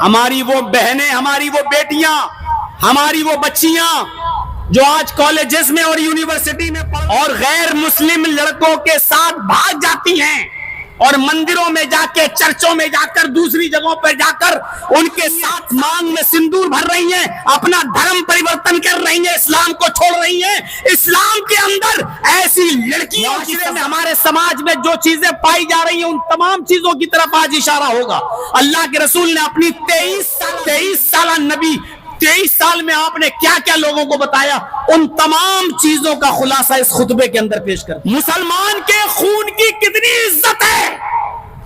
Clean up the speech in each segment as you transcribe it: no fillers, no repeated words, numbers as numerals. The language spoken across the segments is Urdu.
ہماری وہ بہنیں، ہماری وہ بیٹیاں، ہماری وہ بچیاں جو آج کالجز میں اور یونیورسٹی میں اور غیر مسلم لڑکوں کے ساتھ بھاگ جاتی ہیں اور مندروں میں جا کے، چرچوں میں جا کر، دوسری جگہوں پر جا کر ان کے ساتھ مانگ میں سندور بھر رہی ہیں، اپنا دھرم پریورتن کر رہی ہیں، اسلام کو چھوڑ رہی ہیں۔ اسلام کے اندر ایسی لڑکیوں میں، ہمارے سماج میں جو چیزیں پائی جا رہی ہیں ان تمام چیزوں کی طرف آج اشارہ ہوگا۔ اللہ کے رسول نے اپنی 23 سالہ نبی، 23 سال میں آپ نے کیا کیا لوگوں کو بتایا، ان تمام چیزوں کا خلاصہ اس خطبے کے اندر پیش کر۔ مسلمان کے خون کی کتنی عزت ہے،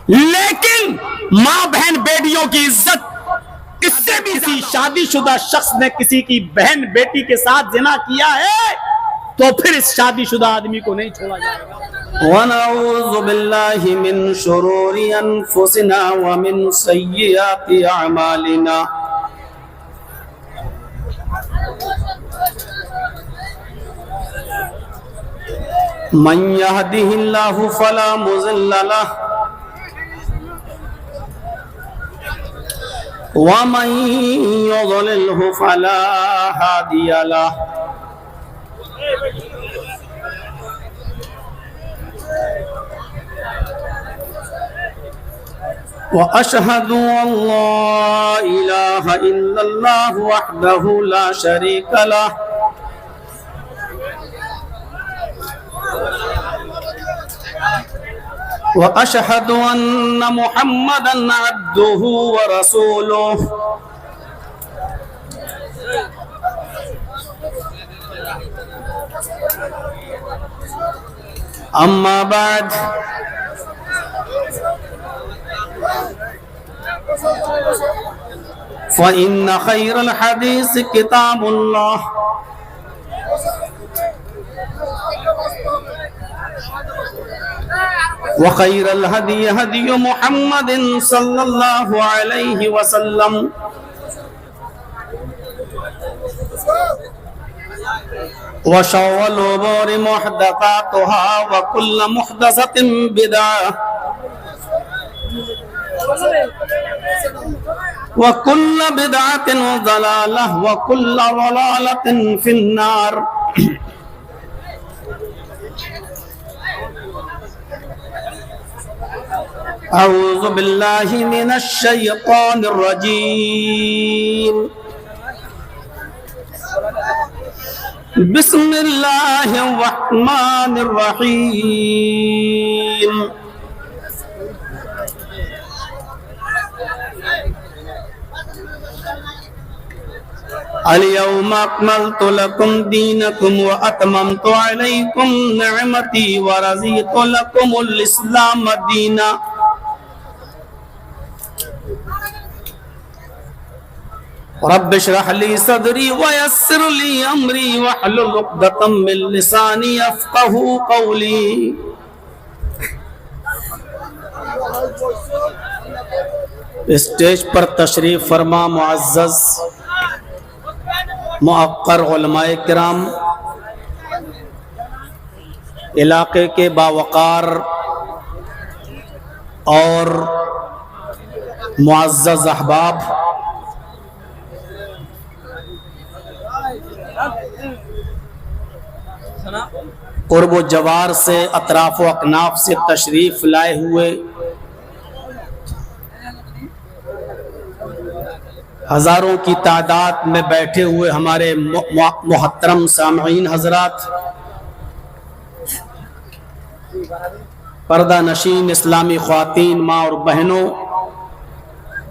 لیکن ماں بہن بیٹیوں کی عزت اس سے بھی کسی شادی شدہ شخص نے کسی کی بہن بیٹی کے ساتھ زنا کیا ہے تو پھر اس شادی شدہ آدمی کو نہیں چھوڑا جائے گا۔ ونعوذ باللہ من شرور انفسنا ومن سیئات اعمالنا من يهده الله فلا مضل له ومن يضلله فلا هادي له وأشهد أن لا إله إلا الله وحده لا شريك له وأشهد أن محمدًا عبده ورسوله أما بعد فإن خير الحديث كتاب الله وخير الهدي هدي محمد صلى الله عليه وسلم وشر الأمور محدثاتها وكل محدثة بدعة وكل بدعة ضلالة وكل ضلالة في النار أعوذ بالله من الشيطان الرجيم بسم الله الرحمن الرحيم اليوم أكملت لكم دينكم وأتممت عليكم نعمتي ورضيت لكم الإسلام دينا رب اشرح لي صدري ويسر لي أمري واحلل عقدة من لساني يفقهوا قولي اسٹیج پر تشریف فرما معزز معقر علماء کرام، علاقے کے باوقار اور معزز احباب، قرب و جوار سے، اطراف و اکناف سے تشریف لائے ہوئے ہزاروں کی تعداد میں بیٹھے ہوئے ہمارے محترم سامعین حضرات، پردہ نشین اسلامی خواتین، ماں اور بہنوں،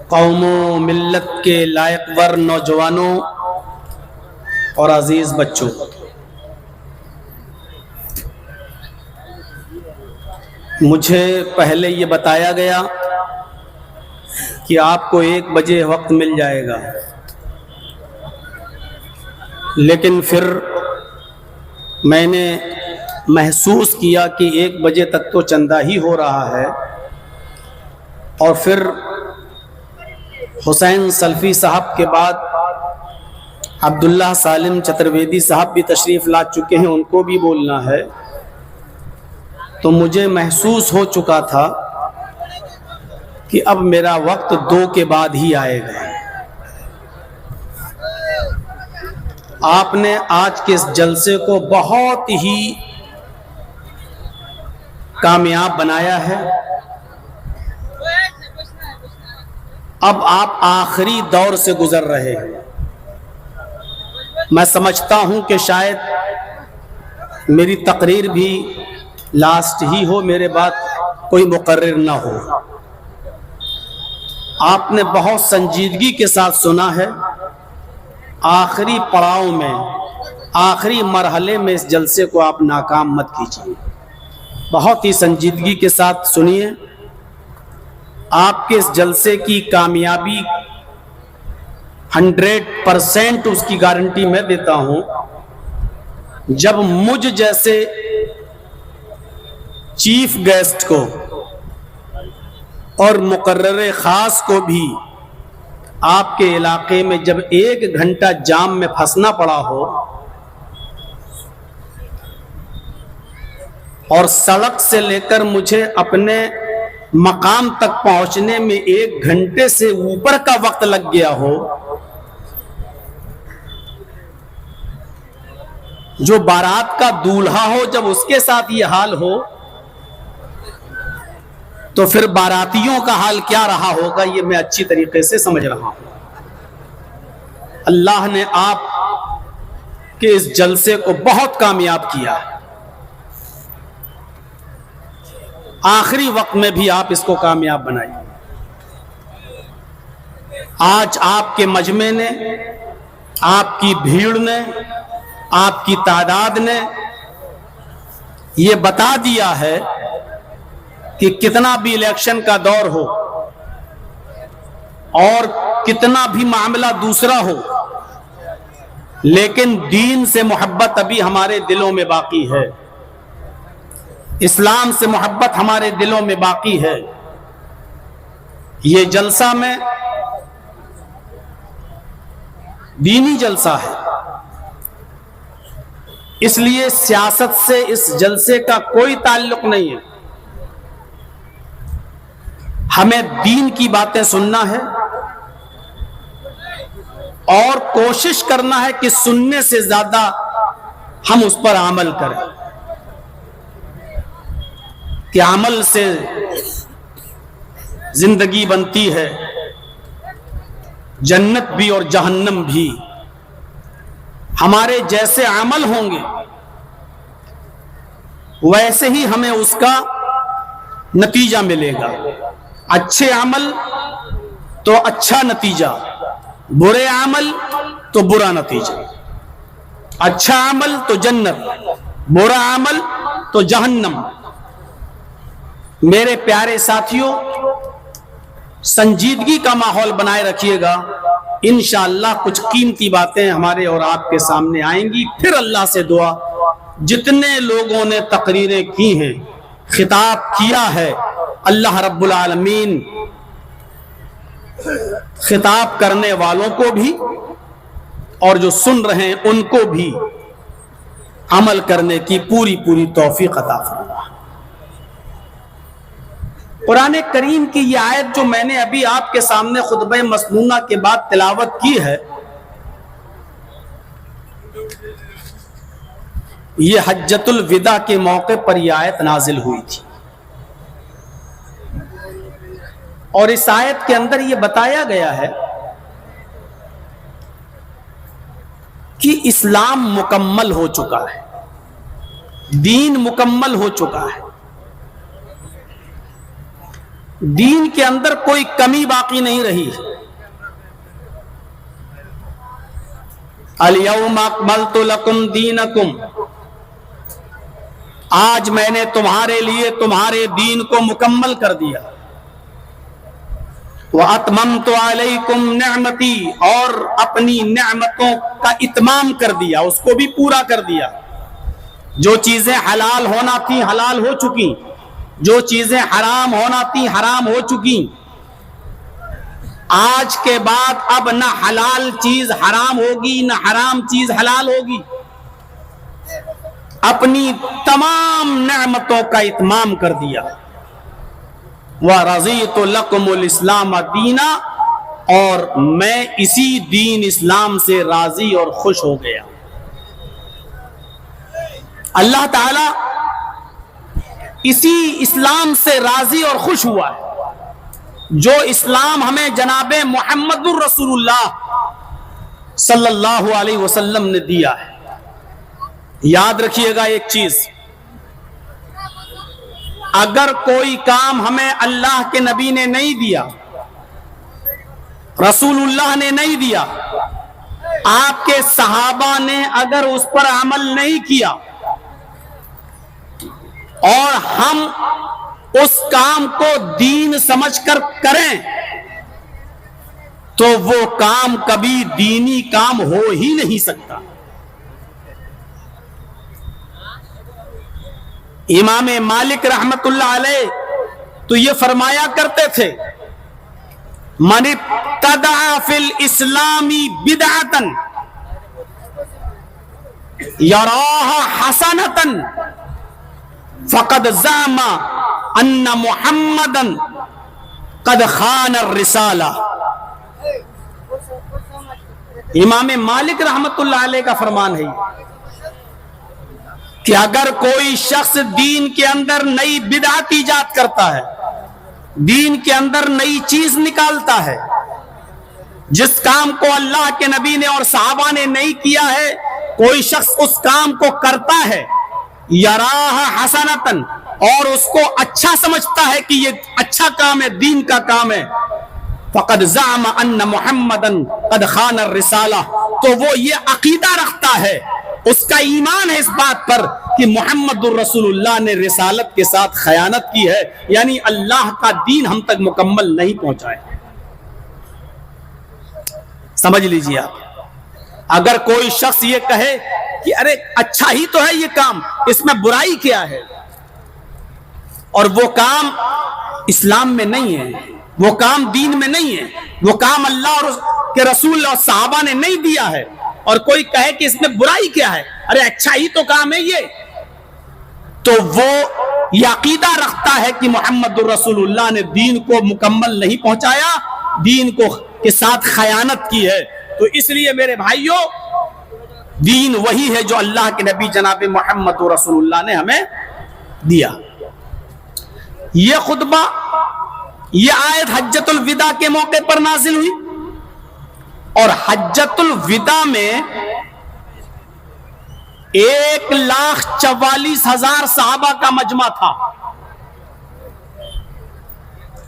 قوموں ملت کے لائق ور نوجوانوں اور عزیز بچوں، مجھے پہلے یہ بتایا گیا کہ آپ کو 1 بجے وقت مل جائے گا، لیکن پھر میں نے محسوس کیا کہ 1 بجے تک تو چندہ ہی ہو رہا ہے، اور پھر حسین سلفی صاحب کے بعد عبداللہ سالم چترویدی صاحب بھی تشریف لا چکے ہیں، ان کو بھی بولنا ہے، تو مجھے محسوس ہو چکا تھا کہ اب میرا وقت 2 کے بعد ہی آئے گا۔ آپ نے آج کے اس جلسے کو بہت ہی کامیاب بنایا ہے. اب آپ آخری دور سے گزر رہے ہیں. میں سمجھتا ہوں کہ شاید میری تقریر بھی لاسٹ ہی ہو، میرے بعد کوئی مقرر نہ ہو. آپ نے بہت سنجیدگی کے ساتھ سنا ہے. آخری پڑاؤ میں، آخری مرحلے میں اس جلسے کو آپ ناکام مت کیجیے. بہت ہی سنجیدگی کے ساتھ سنیے. آپ کے اس جلسے کی کامیابی 100% اس کی گارنٹی میں دیتا ہوں. جب مجھ جیسے چیف گیسٹ کو اور مقرر خاص کو بھی آپ کے علاقے میں جب 1 گھنٹہ جام میں پھنسنا پڑا ہو اور سڑک سے لے کر مجھے اپنے مقام تک پہنچنے میں 1 گھنٹے سے اوپر کا وقت لگ گیا ہو، جو بارات کا دولہا ہو جب اس کے ساتھ یہ حال ہو تو پھر باراتیوں کا حال کیا رہا ہوگا، یہ میں اچھی طریقے سے سمجھ رہا ہوں. اللہ نے آپ کے اس جلسے کو بہت کامیاب کیا ہے. آخری وقت میں بھی آپ اس کو کامیاب بنائیے. آج آپ کے مجمع نے، آپ کی بھیڑ نے، آپ کی تعداد نے یہ بتا دیا ہے کہ کتنا بھی الیکشن کا دور ہو اور کتنا بھی معاملہ دوسرا ہو، لیکن دین سے محبت ابھی ہمارے دلوں میں باقی ہے. اسلام سے محبت ہمارے دلوں میں باقی ہے. یہ جلسہ میں دینی جلسہ ہے، اس لیے سیاست سے اس جلسے کا کوئی تعلق نہیں ہے. ہمیں دین کی باتیں سننا ہے اور کوشش کرنا ہے کہ سننے سے زیادہ ہم اس پر عمل کریں، کہ عمل سے زندگی بنتی ہے، جنت بھی اور جہنم بھی. ہمارے جیسے عمل ہوں گے ویسے ہی ہمیں اس کا نتیجہ ملے گا. اچھے عمل تو اچھا نتیجہ، برے عمل تو برا نتیجہ. اچھا عمل تو جنت، برا عمل تو جہنم. میرے پیارے ساتھیوں، سنجیدگی کا ماحول بنائے رکھیے گا. انشاءاللہ کچھ قیمتی باتیں ہمارے اور آپ کے سامنے آئیں گی. پھر اللہ سے دعا، جتنے لوگوں نے تقریریں کی ہیں، خطاب کیا ہے، اللہ رب العالمین خطاب کرنے والوں کو بھی اور جو سن رہے ہیں ان کو بھی عمل کرنے کی پوری توفیق عطا فرمائے. قرآن کریم کی یہ آیت جو میں نے ابھی آپ کے سامنے خطبہ مسنونہ کے بعد تلاوت کی ہے، یہ حجۃ الوداع کے موقع پر یہ آیت نازل ہوئی تھی. اور اس آیت کے اندر یہ بتایا گیا ہے کہ اسلام مکمل ہو چکا ہے، دین مکمل ہو چکا ہے، دین کے اندر کوئی کمی باقی نہیں رہی. الیوم اکملت لکم دینکم، آج میں نے تمہارے لیے تمہارے دین کو مکمل کر دیا. وَأَتْمَمْتُ عَلَيْكُمْ نِعْمَتِي، اور اپنی نعمتوں کا اتمام کر دیا، اس کو بھی پورا کر دیا. جو چیزیں حلال ہونا تھی حلال ہو چکی، جو چیزیں حرام ہونا تھی حرام ہو چکی. آج کے بعد اب نہ حلال چیز حرام ہوگی نہ حرام چیز حلال ہوگی. اپنی تمام نعمتوں کا اتمام کر دیا. وَرَضِيتُ لَكُمُ الْإِسْلَامَ دِينًا، اور میں اسی دین اسلام سے راضی اور خوش ہو گیا. اللہ تعالی اسی اسلام سے راضی اور خوش ہوا ہے جو اسلام ہمیں جناب محمد الرسول اللہ صلی اللہ علیہ وسلم نے دیا ہے۔ یاد رکھیے گا ایک چیز، اگر کوئی کام ہمیں اللہ کے نبی نے نہیں دیا، رسول اللہ نے نہیں دیا، آپ کے صحابہ نے اگر اس پر عمل نہیں کیا اور ہم اس کام کو دین سمجھ کر کریں تو وہ کام کبھی دینی کام ہو ہی نہیں سکتا۔ امام مالک رحمت اللہ علیہ تو یہ فرمایا کرتے تھے، من ابتدع فی الاسلام بدعۃ یراها حسنۃ فقد زعم ان محمدا قد خان الرسالہ۔ امام مالک رحمت اللہ علیہ کا فرمان ہے کہ اگر کوئی شخص دین کے اندر نئی بدعت ایجاد کرتا ہے، دین کے اندر نئی چیز نکالتا ہے، جس کام کو اللہ کے نبی نے اور صحابہ نے نہیں کیا ہے، کوئی شخص اس کام کو کرتا ہے، یراہ حسنتن، اور اس کو اچھا سمجھتا ہے کہ یہ اچھا کام ہے، دین کا کام ہے، فقد زعم ان محمدن قد خان الرسالہ، تو وہ یہ عقیدہ رکھتا ہے، اس کا ایمان ہے اس بات پر کہ محمد الرسول اللہ نے رسالت کے ساتھ خیانت کی ہے، یعنی اللہ کا دین ہم تک مکمل نہیں پہنچائے۔ سمجھ لیجیے آپ، اگر کوئی شخص یہ کہے کہ ارے اچھا ہی تو ہے یہ کام، اس میں برائی کیا ہے، اور وہ کام اسلام میں نہیں ہے، وہ کام دین میں نہیں ہے، وہ کام اللہ اور کے رسول اور صحابہ نے نہیں دیا ہے، اور کوئی کہے کہ اس میں برائی کیا ہے، ارے اچھا ہی تو کام ہے یہ، تو وہ یہ عقیدہ رکھتا ہے کہ محمد الرسول اللہ نے دین کو مکمل نہیں پہنچایا، دین کو کے ساتھ خیانت کی ہے۔ تو اس لیے میرے بھائیوں، دین وہی ہے جو اللہ کے نبی جناب محمد رسول اللہ نے ہمیں دیا۔ یہ خطبہ، یہ آیت حجۃ الوداع کے موقع پر نازل ہوئی، اور حجۃ الوداع میں 1,44,000 صحابہ کا مجمع تھا۔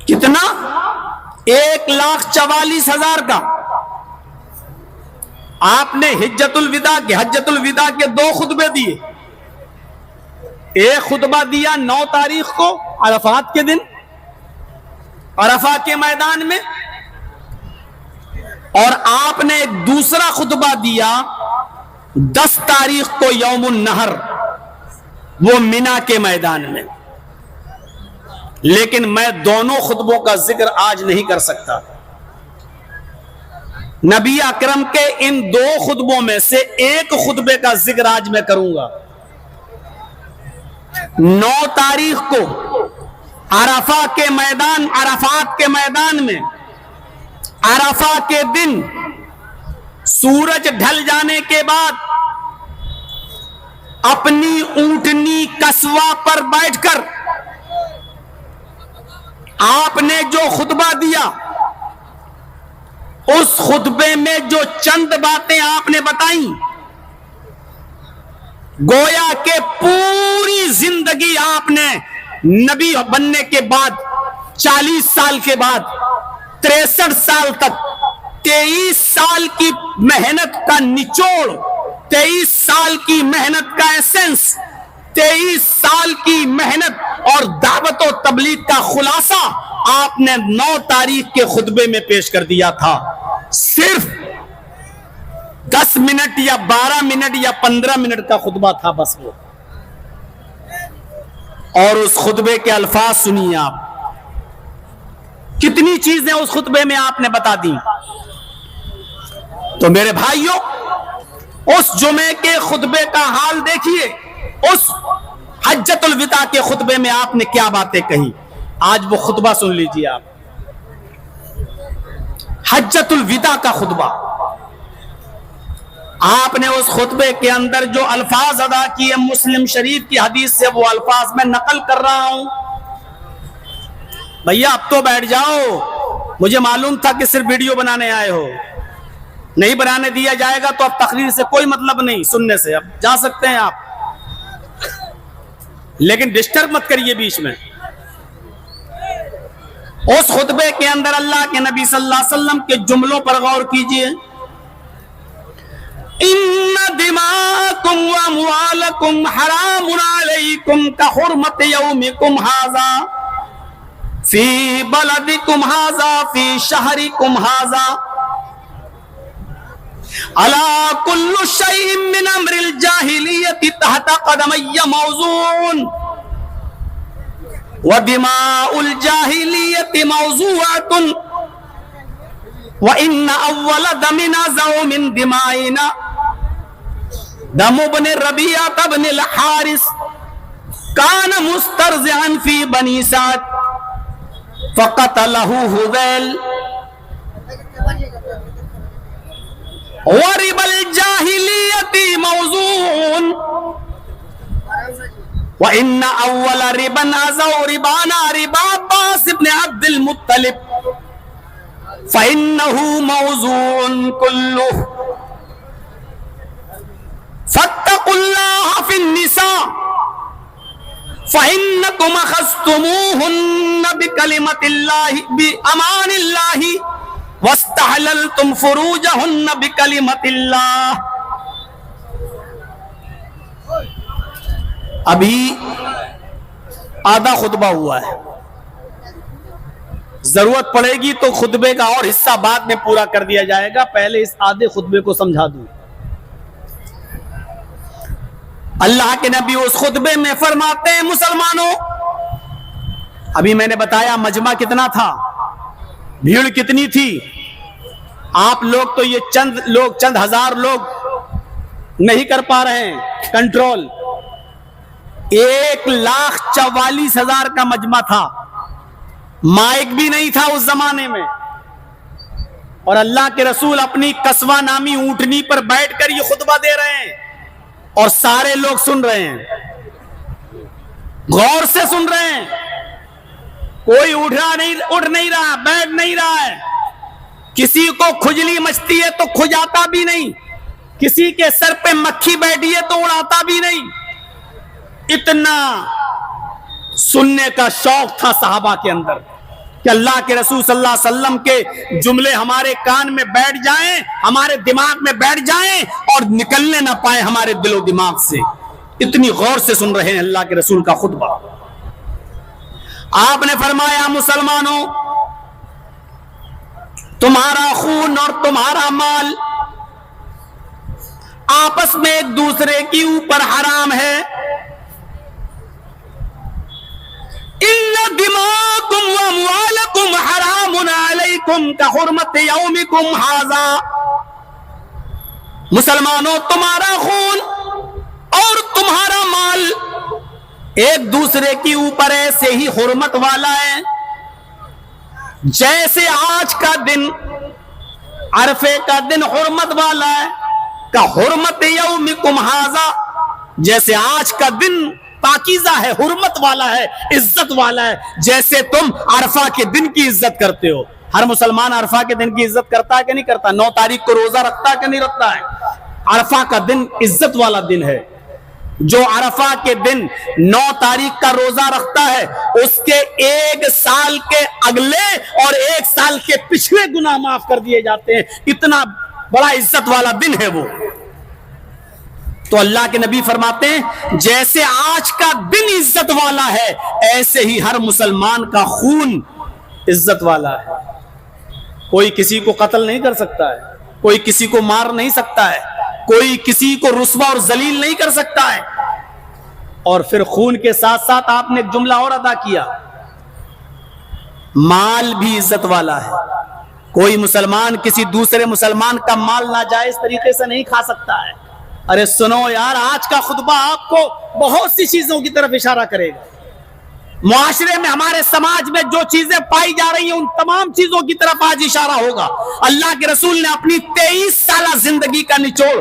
کتنا؟ 1,44,000 کا۔ آپ نے حجۃ الوداع کے 2 خطبے دیے۔ ایک خطبہ دیا 9 تاریخ کو عرفات کے دن، عرفہ کے میدان میں، اور آپ نے ایک دوسرا خطبہ دیا 10 تاریخ کو یوم النہر، وہ مینا کے میدان میں۔ لیکن میں دونوں خطبوں کا ذکر آج نہیں کر سکتا۔ نبی اکرم کے ان 2 خطبوں میں سے ایک خطبے کا ذکر آج میں کروں گا۔ 9 تاریخ کو عرفات کے میدان میں، عرفہ کے دن سورج ڈھل جانے کے بعد اپنی اونٹنی کسوہ پر بیٹھ کر آپ نے جو خطبہ دیا، اس خطبے میں جو چند باتیں آپ نے بتائیں، گویا کہ پوری زندگی آپ نے نبی بننے کے بعد 40 سال کے بعد 63 سال تک 23 سال کی محنت کا نچوڑ، 23 سال کی محنت کا ایسنس، 23 سال کی محنت اور دعوت و تبلیغ کا خلاصہ آپ نے 9 تاریخ کے خطبے میں پیش کر دیا تھا۔ صرف 10 منٹ یا 12 منٹ یا 15 منٹ کا خطبہ تھا بس وہ، اور اس خطبے کے الفاظ سنیے آپ، کتنی چیزیں اس خطبے میں آپ نے بتا دی۔ تو میرے بھائیوں، اس جمعے کے خطبے کا حال دیکھیے، اس حجۃ الوداع کے خطبے میں آپ نے کیا باتیں کہی۔ آج وہ خطبہ سن لیجیے آپ، حجۃ الوداع کا خطبہ۔ آپ نے اس خطبے کے اندر جو الفاظ ادا کیے مسلم شریف کی حدیث سے وہ الفاظ میں نقل کر رہا ہوں. بھیا اب تو بیٹھ جاؤ, مجھے معلوم تھا کہ صرف ویڈیو بنانے آئے ہو, نہیں بنانے دیا جائے گا تو اب تقریر سے کوئی مطلب نہیں, سننے سے اب جا سکتے ہیں آپ, لیکن ڈسٹرب مت کریے بیچ میں. اس خطبے کے اندر اللہ کے نبی صلی اللہ علیہ وسلم کے جملوں پر غور کیجئے. ان دماءکم واموالکم حرام علیکم کحرمت یومکم ھذا فی بلدکم ھذا فی شہرکم ھذا الا کل شیء من امر الجاہلیۃ تحت قدمی موزون ودماء الجاہلیۃ موضوعۃ وان اول دم نزع من دمائنا دم ابن ربیعہ بن الحارث کان مسترضعا فی بنی سعد فقتلہ ہذیل ورب الجاہلیۃ موضوع وَإِنَّ أَوَّلَ رِبًا أَزَوْ رِبَانَ رِبَا عَبَّاسِ بْنِ عَبْدِ الْمُطَّلِبِ فَإِنَّهُ مَوْضُوعٌ كُلُّهُ فَاتَّقُوا اللَّهَ فِي النِّسَاءِ فَإِنَّكُمْ أَخَذْتُمُوهُنَّ بِكَلِمَةِ اللَّهِ بِأَمَانِ اللَّهِ وَاسْتَحْلَلْتُمْ فُرُوجَهُنَّ بِكَلِمَةِ اللَّهِ. ابھی آدھا خطبہ ہوا ہے, ضرورت پڑے گی تو خطبے کا اور حصہ بعد میں پورا کر دیا جائے گا, پہلے اس آدھے خطبے کو سمجھا دوں. اللہ کے نبی اس خطبے میں فرماتے ہیں مسلمانوں, ابھی میں نے بتایا مجمع کتنا تھا, بھیڑ کتنی تھی, آپ لوگ تو یہ چند ہزار لوگ نہیں کر پا رہے ہیں کنٹرول. 1,44,000 کا مجمع تھا, مائک بھی نہیں تھا اس زمانے میں, اور اللہ کے رسول اپنی قصوہ نامی اونٹنی پر بیٹھ کر یہ خطبہ دے رہے ہیں اور سارے لوگ سن رہے ہیں, غور سے سن رہے ہیں, کوئی اٹھ نہیں رہا, بیٹھ نہیں رہا ہے, کسی کو کھجلی مچتی ہے تو کھجاتا بھی نہیں, کسی کے سر پہ مکھی بیٹھی ہے تو اڑاتا بھی نہیں. اتنا سننے کا شوق تھا صحابہ کے اندر کہ اللہ کے رسول صلی اللہ علیہ وسلم کے جملے ہمارے کان میں بیٹھ جائیں, ہمارے دماغ میں بیٹھ جائیں اور نکلنے نہ پائے ہمارے دل و دماغ سے. اتنی غور سے سن رہے ہیں اللہ کے رسول کا خطبہ. آپ نے فرمایا مسلمانوں, تمہارا خون اور تمہارا مال آپس میں ایک دوسرے کے اوپر حرام ہے. ان دماءکم واموالکم حرام علیکم کحرمت یومکم ھذا. مسلمانوں, تمہارا خون اور تمہارا مال ایک دوسرے کے اوپر ایسے ہی حرمت والا ہے جیسے آج کا دن عرفے کا دن حرمت والا ہے, کا حرمت یومکم ھذا, جیسے آج کا دن پاکیزہ ہے, حرمت والا ہے, عزت والا ہے, جیسے تم عرفہ کے دن کی عزت کرتے ہو. ہر مسلمان عرفہ کے دن کی عزت کرتا ہے کہ نہیں کرتا؟ 9 تاریخ کو روزہ رکھتا ہے کہ نہیں رکھتا ہے؟ عرفہ کا دن عزت والا دن ہے. جو عرفہ کے دن 9 تاریخ کا روزہ رکھتا ہے اس کے 1 سال کے اگلے اور 1 سال کے پچھلے گناہ معاف کر دیے جاتے ہیں. اتنا بڑا عزت والا دن ہے وہ. تو اللہ کے نبی فرماتے ہیں جیسے آج کا دن عزت والا ہے ایسے ہی ہر مسلمان کا خون عزت والا ہے. کوئی کسی کو قتل نہیں کر سکتا ہے, کوئی کسی کو مار نہیں سکتا ہے, کوئی کسی کو رسوا اور ذلیل نہیں کر سکتا ہے. اور پھر خون کے ساتھ ساتھ آپ نے ایک جملہ اور ادا کیا, مال بھی عزت والا ہے. کوئی مسلمان کسی دوسرے مسلمان کا مال ناجائز طریقے سے نہیں کھا سکتا ہے. ارے سنو یار, آج کا خطبہ آپ کو بہت سی چیزوں کی طرف اشارہ کرے گا. معاشرے میں, ہمارے سماج میں جو چیزیں پائی جا رہی ہیں ان تمام چیزوں کی طرف آج اشارہ ہوگا. اللہ کے رسول نے اپنی 23 سالہ زندگی کا نچوڑ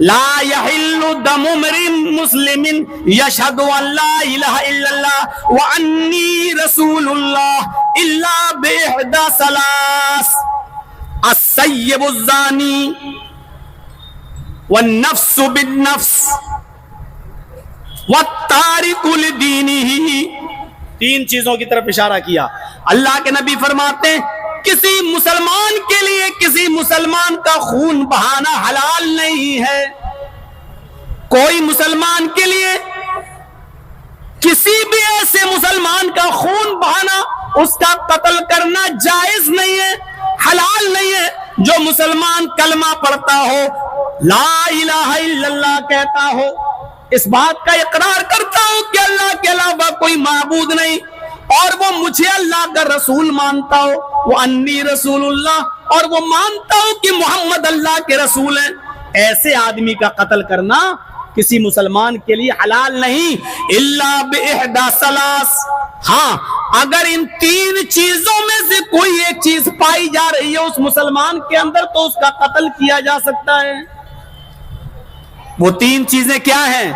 لا يحل دم امرئ مسلم يشهد ان لا اله الا الله واني رسول الله الا باحدى ثلاث السيب الزاني والنفس بالنفس والتارك لدينه. 3 چیزوں کی طرف اشارہ کیا. اللہ کے نبی فرماتے ہیں کسی مسلمان کے لیے کسی مسلمان کا خون بہانا حلال نہیں ہے. کوئی مسلمان کے لیے کسی بھی ایسے مسلمان کا خون بہانا, اس کا قتل کرنا جائز نہیں ہے, حلال نہیں ہے. جو مسلمان کلمہ پڑھتا ہو, لا الہ الا اللہ کہتا ہو, اس بات کا اقرار کرتا ہوں کہ اللہ کے علاوہ کوئی معبود نہیں, اور وہ مجھے اللہ کا رسول مانتا ہو, وہ انی رسول اللہ, اور وہ مانتا ہو کہ محمد اللہ کے رسول ہیں, ایسے آدمی کا قتل کرنا کسی مسلمان کے لیے حلال نہیں. الا باحدى ثلاث, ہاں اگر ان 3 چیزوں میں سے کوئی ایک چیز پائی جا رہی ہے اس مسلمان کے اندر تو اس کا قتل کیا جا سکتا ہے. وہ 3 چیزیں کیا ہیں؟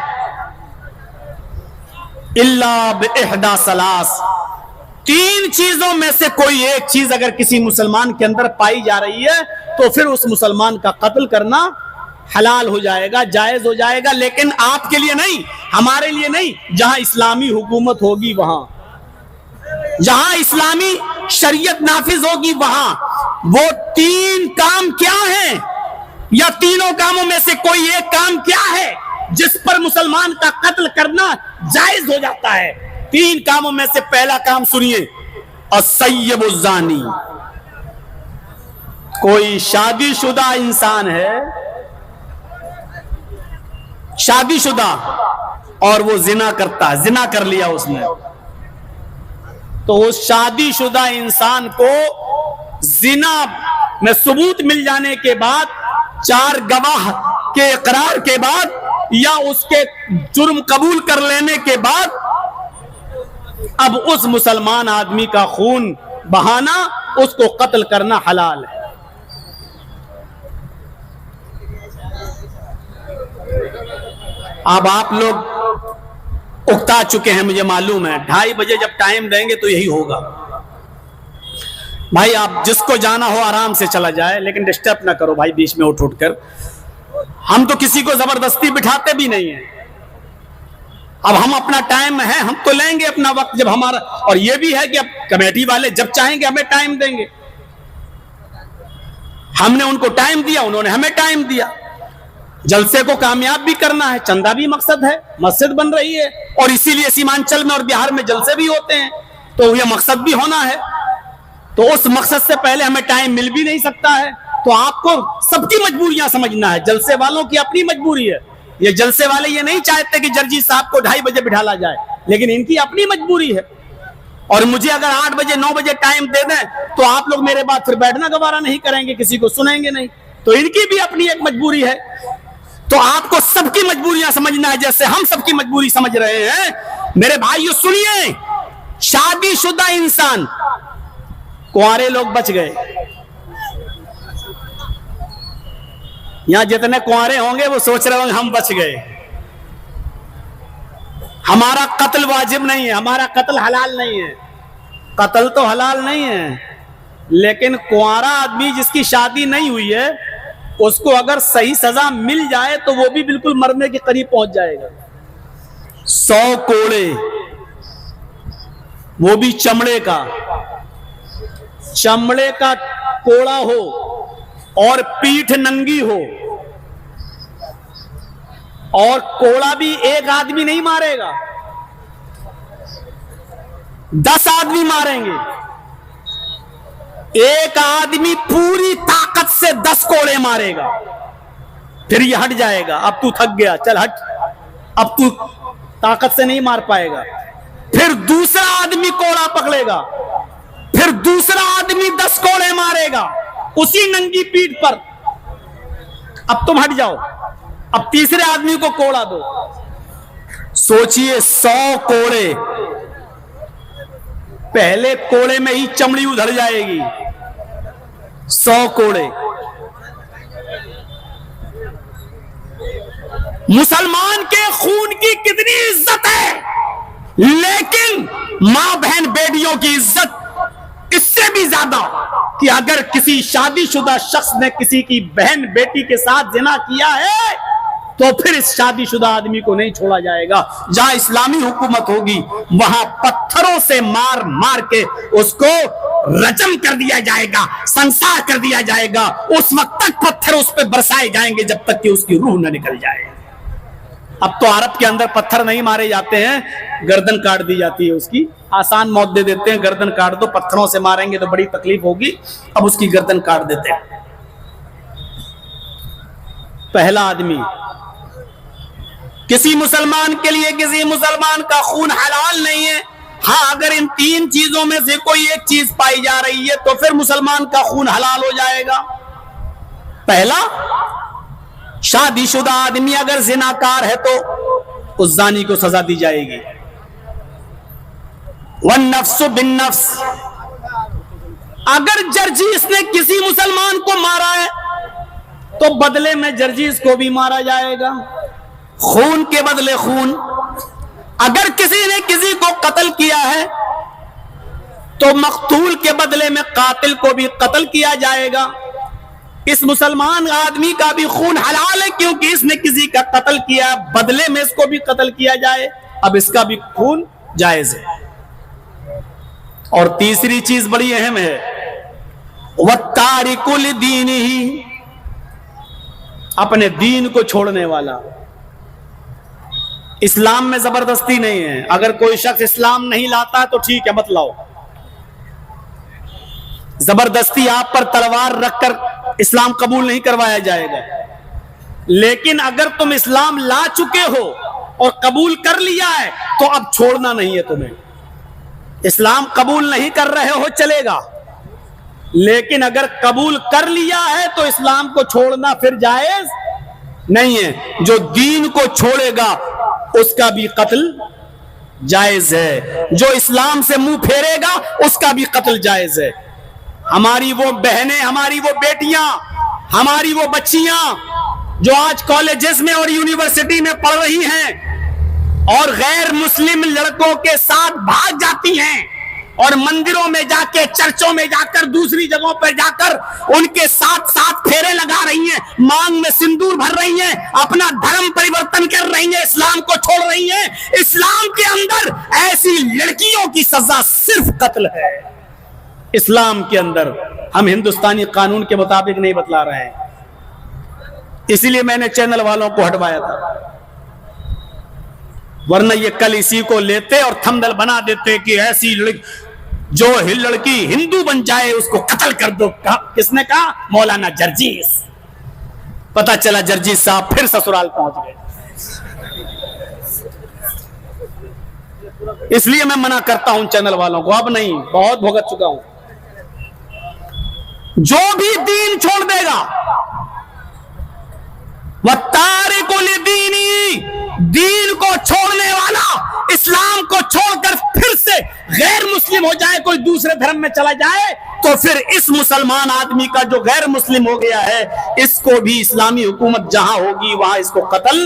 الا باحدى ثلاث, 3 چیزوں میں سے کوئی ایک چیز اگر کسی مسلمان کے اندر پائی جا رہی ہے تو پھر اس مسلمان کا قتل کرنا حلال ہو جائے گا, جائز ہو جائے گا. لیکن آپ کے لیے نہیں, ہمارے لیے نہیں. جہاں اسلامی حکومت ہوگی وہاں, جہاں اسلامی شریعت نافذ ہوگی وہاں وہ 3 کام کیا ہیں, یا تینوں کاموں میں سے کوئی ایک کام کیا ہے جس پر مسلمان کا قتل کرنا جائز ہو جاتا ہے؟ 3 کاموں میں سے پہلا کام سنیے, السیب الزانی. کوئی شادی شدہ انسان ہے, شادی شدہ, اور وہ زنا کرتا ہے, زنا کر لیا اس نے, تو اس شادی شدہ انسان کو زنا میں ثبوت مل جانے کے بعد, 4 گواہ کے اقرار کے بعد, یا اس کے جرم قبول کر لینے کے بعد اب اس مسلمان آدمی کا خون بہانا, اس کو قتل کرنا حلال ہے. اب آپ لوگ اکتا چکے ہیں, مجھے معلوم ہے. 2:30 بجے جب ٹائم دیں گے تو یہی ہوگا. بھائی آپ جس کو جانا ہو آرام سے چلا جائے, لیکن ڈسٹرب نہ کرو بھائی بیچ میں اٹھ کر. ہم تو کسی کو زبردستی بٹھاتے بھی نہیں ہیں. اب ہم اپنا ٹائم ہے, ہم تو لیں گے اپنا وقت جب ہمارا, اور یہ بھی ہے کہ اب کمیٹی والے جب چاہیں گے ہمیں ٹائم دیں گے. ہم نے ان کو ٹائم دیا, انہوں نے ہمیں ٹائم دیا. جلسے کو کامیاب بھی کرنا ہے, چندہ بھی مقصد ہے, مسجد بن رہی ہے, اور اسی لیے سیمانچل میں اور بہار میں جلسے بھی ہوتے ہیں, تو یہ مقصد بھی ہونا ہے. تو اس مقصد سے پہلے ہمیں ٹائم مل بھی نہیں سکتا ہے. تو آپ کو سب کی مجبوریاں سمجھنا ہے. جلسے والوں کی اپنی مجبوری ہے. یہ جلسے والے یہ نہیں چاہتے کہ جرجی صاحب کو 2:30 بجے بٹھالا جائے, لیکن ان کی اپنی مجبوری ہے. اور مجھے اگر 8 بجے 9 بجے ٹائم دے دیں تو آپ لوگ میرے بعد پھر بیٹھنا گوارا نہیں کریں گے, کسی کو سنیں گے نہیں. تو ان کی بھی اپنی ایک مجبوری ہے. تو آپ کو سب کی مجبوریاں سمجھنا ہے جیسے ہم سب کی مجبوری سمجھ رہے ہیں. میرے بھائیو سنیے, شادی شدہ انسان, کنوارے لوگ بچ گئے. یہاں جتنے کنوارے ہوں گے وہ سوچ رہے ہوں گے ہم بچ گئے, ہمارا قتل واجب نہیں ہے, ہمارا قتل حلال نہیں ہے. قتل تو حلال نہیں ہے, لیکن کنوارا آدمی جس کی شادی نہیں ہوئی ہے اس کو اگر صحیح سزا مل جائے تو وہ بھی بالکل مرنے کے قریب پہنچ جائے گا. 100 کوڑے, وہ بھی چمڑے کا کوڑا ہو اور پیٹھ ننگی ہو, اور کوڑا بھی ایک آدمی نہیں مارے گا, 10 آدمی ماریں گے. ایک آدمی پوری طاقت سے 10 کوڑے مارے گا, پھر یہ ہٹ جائے گا, اب تو تھک گیا, چل ہٹ, اب تو طاقت سے نہیں مار پائے گا. پھر دوسرا آدمی کوڑا پکڑے گا, پھر دوسرا آدمی 10 کوڑے مارے گا اسی ننگی پیٹھ پر, اب تم ہٹ جاؤ, اب تیسرے آدمی کو کوڑا دو. سوچئے 100 کوڑے, پہلے کوڑے میں ہی چمڑی ادھر جائے گی. 100 کوڑے, مسلمان کے خون کی کتنی عزت ہے، لیکن ماں بہن بیٹیوں کی عزت اس سے بھی زیادہ کہ اگر کسی شادی شدہ شخص نے کسی کی بہن بیٹی کے ساتھ زنا کیا ہے تو پھر اس شادی شدہ آدمی کو نہیں چھوڑا جائے گا. جہاں اسلامی حکومت ہوگی وہاں پتھروں سے مار مار کے اس کو رجم کر دیا جائے گا، سنسار کر دیا جائے گا. اس وقت تک پتھر اس پہ برسائے جائیں گے جب تک کہ اس کی روح نہ نکل جائے. اب تو عرب کے اندر پتھر نہیں مارے جاتے ہیں، گردن کاٹ دی جاتی ہے اس کی. آسان موت دے دیتے ہیں، گردن کاٹ دو. پتھروں سے ماریں گے تو بڑی تکلیف ہوگی، اب اس کی گردن کاٹ دیتے ہیں. پہلا آدمی، کسی مسلمان کے لیے کسی مسلمان کا خون حلال نہیں ہے. ہاں اگر ان تین چیزوں میں سے کوئی ایک چیز پائی جا رہی ہے تو پھر مسلمان کا خون حلال ہو جائے گا. پہلا، شادی شدہ آدمی اگر زناکار ہے تو اس زانی کو سزا دی جائے گی. والنفس بالنفس، اگر جرجیس نے کسی مسلمان کو مارا ہے تو بدلے میں جرجیس کو بھی مارا جائے گا، خون کے بدلے خون. اگر کسی نے کسی کو قتل کیا ہے تو مقتول کے بدلے میں قاتل کو بھی قتل کیا جائے گا. اس مسلمان آدمی کا بھی خون حلال ہے کیونکہ اس نے کسی کا قتل کیا، بدلے میں اس کو بھی قتل کیا جائے، اب اس کا بھی خون جائز ہے. اور تیسری چیز بڑی اہم ہے، وَالتَّارِكُ لِدِينِهِ، اپنے دین کو چھوڑنے والا. اسلام میں زبردستی نہیں ہے. اگر کوئی شخص اسلام نہیں لاتا تو ٹھیک ہے مت لاؤ. زبردستی آپ پر تلوار رکھ کر اسلام قبول نہیں کروایا جائے گا. لیکن اگر تم اسلام لا چکے ہو اور قبول کر لیا ہے تو اب چھوڑنا نہیں ہے تمہیں. اسلام قبول نہیں کر رہے ہو چلے گا، لیکن اگر قبول کر لیا ہے تو اسلام کو چھوڑنا پھر جائز نہیں ہے. جو دین کو چھوڑے گا اس کا بھی قتل جائز ہے، جو اسلام سے منہ پھیرے گا اس کا بھی قتل جائز ہے. ہماری وہ بہنیں، ہماری وہ بیٹیاں، ہماری وہ بچیاں جو آج کالجز میں اور یونیورسٹی میں پڑھ رہی ہیں اور غیر مسلم لڑکوں کے ساتھ بھاگ جاتی ہیں اور مندروں میں جا کے، چرچوں میں جا کر، دوسری جگہوں پر جا کر ان کے ساتھ پھیرے لگا رہی ہیں، مانگ میں سندور بھر رہی ہیں، اپنا دھرم پریورتن کر رہی ہیں، اسلام کو چھوڑ رہی ہیں. اسلام کے اندر ایسی لڑکیوں کی سزا صرف قتل ہے. اسلام کے اندر ہم ہندوستانی قانون کے مطابق نہیں بتلا رہے ہیں. اسی لیے میں نے چینل والوں کو ہٹوایا تھا، ورنہ یہ کل اسی کو لیتے اور تھمبنیل بنا دیتے کہ ایسی جو لڑکی ہندو بن جائے اس کو قتل کر دو. کس نے کہا؟ مولانا جرجیس. پتہ چلا جرجیس صاحب پھر سسرال پہنچ گئے. اس لیے میں منع کرتا ہوں چینل والوں کو، اب نہیں، بہت بھگت چکا ہوں. جو بھی دین چھوڑ دے گا، وَالتَّارِكُ لِدِينِهِ، دین کو چھوڑنے والا، اسلام کو چھوڑ کر پھر سے غیر مسلم ہو جائے، کوئی دوسرے دھرم میں چلا جائے، تو پھر اس مسلمان آدمی کا جو غیر مسلم ہو گیا ہے اس کو بھی اسلامی حکومت جہاں ہوگی وہاں اس کو قتل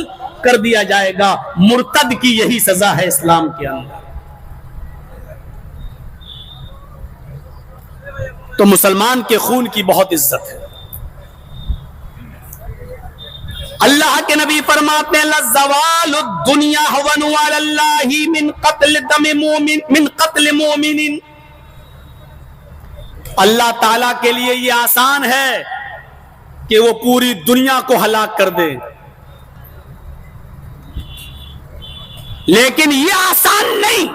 کر دیا جائے گا. مرتد کی یہی سزا ہے اسلام کے اندر. تو مسلمان کے خون کی بہت عزت ہے. اللہ کے نبی فرماتے ہیں لَزَوَالُ الدُّنْيَا هَوَنُ عَلَى اللَّهِ مِنْ قَتْلِ دَمِ مُؤْمِنٍ مِنْ قَتْلِ مُؤْمِنٍ. اللہ تعالیٰ کے لیے یہ آسان ہے کہ وہ پوری دنیا کو ہلاک کر دے، لیکن یہ آسان نہیں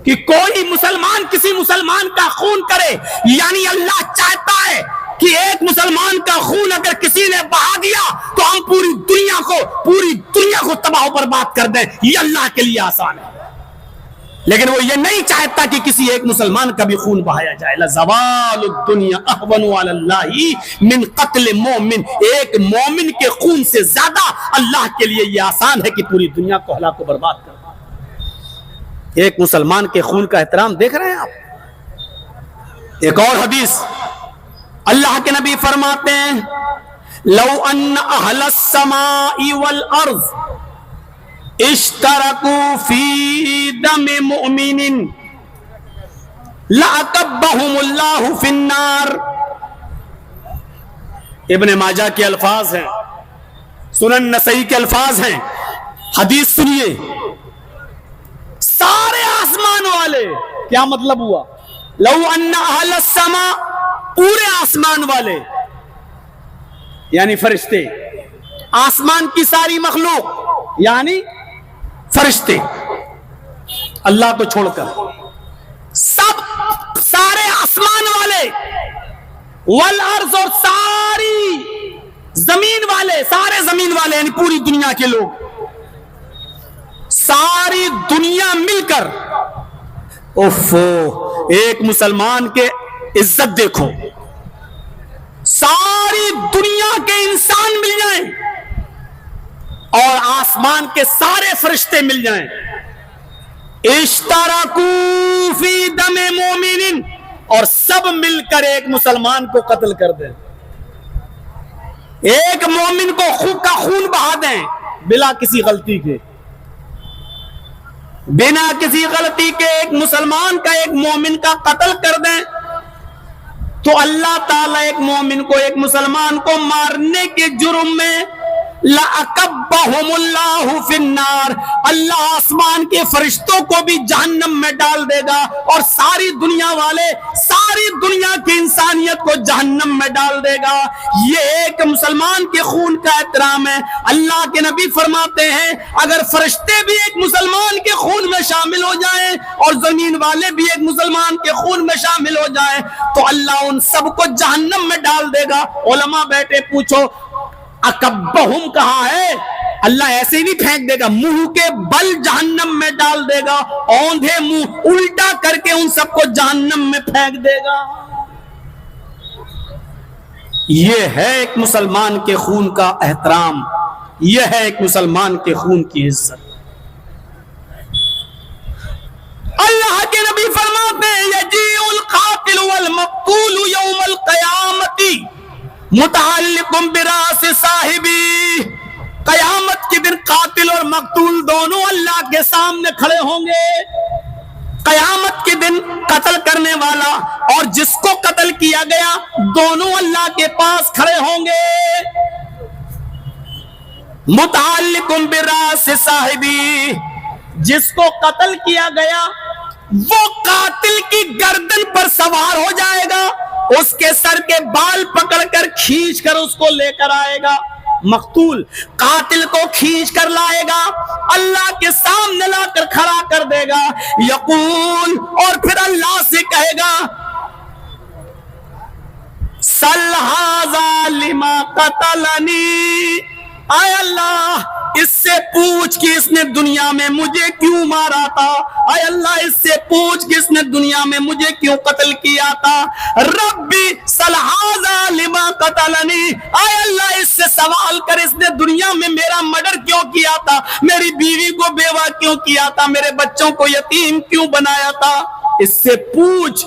کہ کوئی مسلمان کسی مسلمان کا خون کرے. یعنی اللہ چاہتا ہے کہ ایک مسلمان کا خون اگر کسی نے بہا دیا تو ہم پوری دنیا کو تباہ و برباد کر دیں. یہ اللہ کے لیے آسان ہے، لیکن وہ یہ نہیں چاہتا کہ کسی ایک مسلمان کا بھی خون بہایا جائے. لَزَوَالُ الدُّنْيَا أَهْوَنُ عَلَى اللَّهِ مِنْ قَتْلِ مُؤْمِنٍ، ایک مومن کے خون سے زیادہ اللہ کے لیے یہ آسان ہے کہ پوری دنیا کو ہلاک و برباد کر دیں. ایک مسلمان کے خون کا احترام دیکھ رہے ہیں آپ. ایک اور حدیث اللہ کے نبی فرماتے ہیں لو ان اہل السماء والارض اشترکوا فی دم مؤمن لأکبہم اللہ فی النار. ابن ماجہ کے الفاظ ہیں، سنن نسائی کے الفاظ ہیں. حدیث سنیے، سارے آسمان والے، کیا مطلب ہوا؟ لو ان اہل السماء، پورے آسمان والے یعنی فرشتے، آسمان کی ساری مخلوق یعنی فرشتے، اللہ کو چھوڑ کر سب، سارے آسمان والے، والارض، اور ساری زمین والے، سارے زمین والے یعنی پوری دنیا کے لوگ، ساری دنیا مل کر، اوفو، ایک مسلمان کے عزت دیکھو، ساری دنیا کے انسان مل جائیں اور آسمان کے سارے فرشتے مل جائیں، اشترکوا فی دم مومن، اور سب مل کر ایک مسلمان کو قتل کر دیں، ایک مومن کو خون بہا دیں بلا کسی غلطی کے، بنا کسی غلطی کے ایک مسلمان کا، ایک مومن کا قتل کر دیں، تو اللہ تعالیٰ ایک مومن کو، ایک مسلمان کو مارنے کے جرم میں لَأَكَبَّهُمُ اللَّهُ فِي النَّارِ، اللہ آسمان کے فرشتوں کو بھی جہنم میں ڈال دے گا، اور ساری دنیا والے، ساری دنیا کی انسانیت کو جہنم میں ڈال دے گا. یہ ایک مسلمان کے خون کا احترام ہے. اللہ کے نبی فرماتے ہیں اگر فرشتے بھی ایک مسلمان کے خون میں شامل ہو جائیں اور زمین والے بھی ایک مسلمان کے خون میں شامل ہو جائیں تو اللہ ان سب کو جہنم میں ڈال دے گا. علماء بیٹھے، پوچھو اکبہم کہاں ہے؟ اللہ ایسے ہی نہیں پھینک دے گا، منہ کے بل جہنم میں ڈال دے گا، اوندھے منہ الٹا کر کے ان سب کو جہنم میں پھینک دے گا. یہ ہے ایک مسلمان کے خون کا احترام، یہ ہے ایک مسلمان کے خون کی عزت. اللہ کے نبی فرماتے ہیں یجیء القاتل والمقتول یوم القیامت متعلق براس صاحبی، قیامت کے دن قاتل اور مقتول دونوں اللہ کے سامنے کھڑے ہوں گے. قیامت کے دن قتل کرنے والا اور جس کو قتل کیا گیا دونوں اللہ کے پاس کھڑے ہوں گے. متعلق براس صاحبی، جس کو قتل کیا گیا وہ قاتل کی گردن پر سوار ہو جائے گا، اس کے سر کے بال پکڑ کر کھینچ کر اس کو لے کر آئے گا. مقتول قاتل کو کھینچ کر لائے گا، اللہ کے سامنے لا کر کھڑا کر دے گا. یقول، اور پھر اللہ سے کہے گا سل ھذا لما قتلنی، اے اللہ اس سے پوچھ کہ اس نے دنیا میں مجھے کیوں مارا تھا، اے اللہ اس سے پوچھ کہ اس نے دنیا میں مجھے کیوں قتل کیا تھا. ربی سل ھذا لما قتلنی، اے اللہ اس سے سوال کر اس نے دنیا میں میرا مرڈر کیوں کیا تھا، میری بیوی کو بیوہ کیوں کیا تھا، میرے بچوں کو یتیم کیوں بنایا تھا. اس سے پوچھ،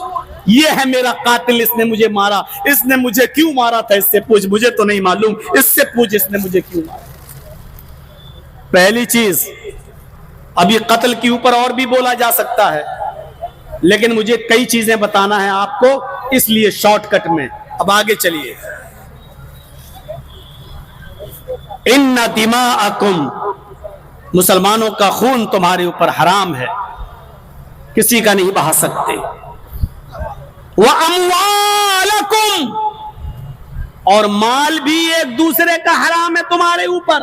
یہ ہے میرا قاتل، اس نے مجھے مارا، اس نے مجھے کیوں مارا تھا، اس سے پوچھ، مجھے تو نہیں معلوم، اس سے پوچھ اس نے مجھے کیوں مارا. پہلی چیز، ابھی قتل کے اوپر اور بھی بولا جا سکتا ہے لیکن مجھے کئی چیزیں بتانا ہے آپ کو، اس لیے شارٹ کٹ میں اب آگے چلیے. ان دماءکم، مسلمانوں کا خون تمہارے اوپر حرام ہے، کسی کا نہیں بہا سکتے. وَأَمْوَالَكُمْ، اور مال بھی ایک دوسرے کا حرام ہے تمہارے اوپر.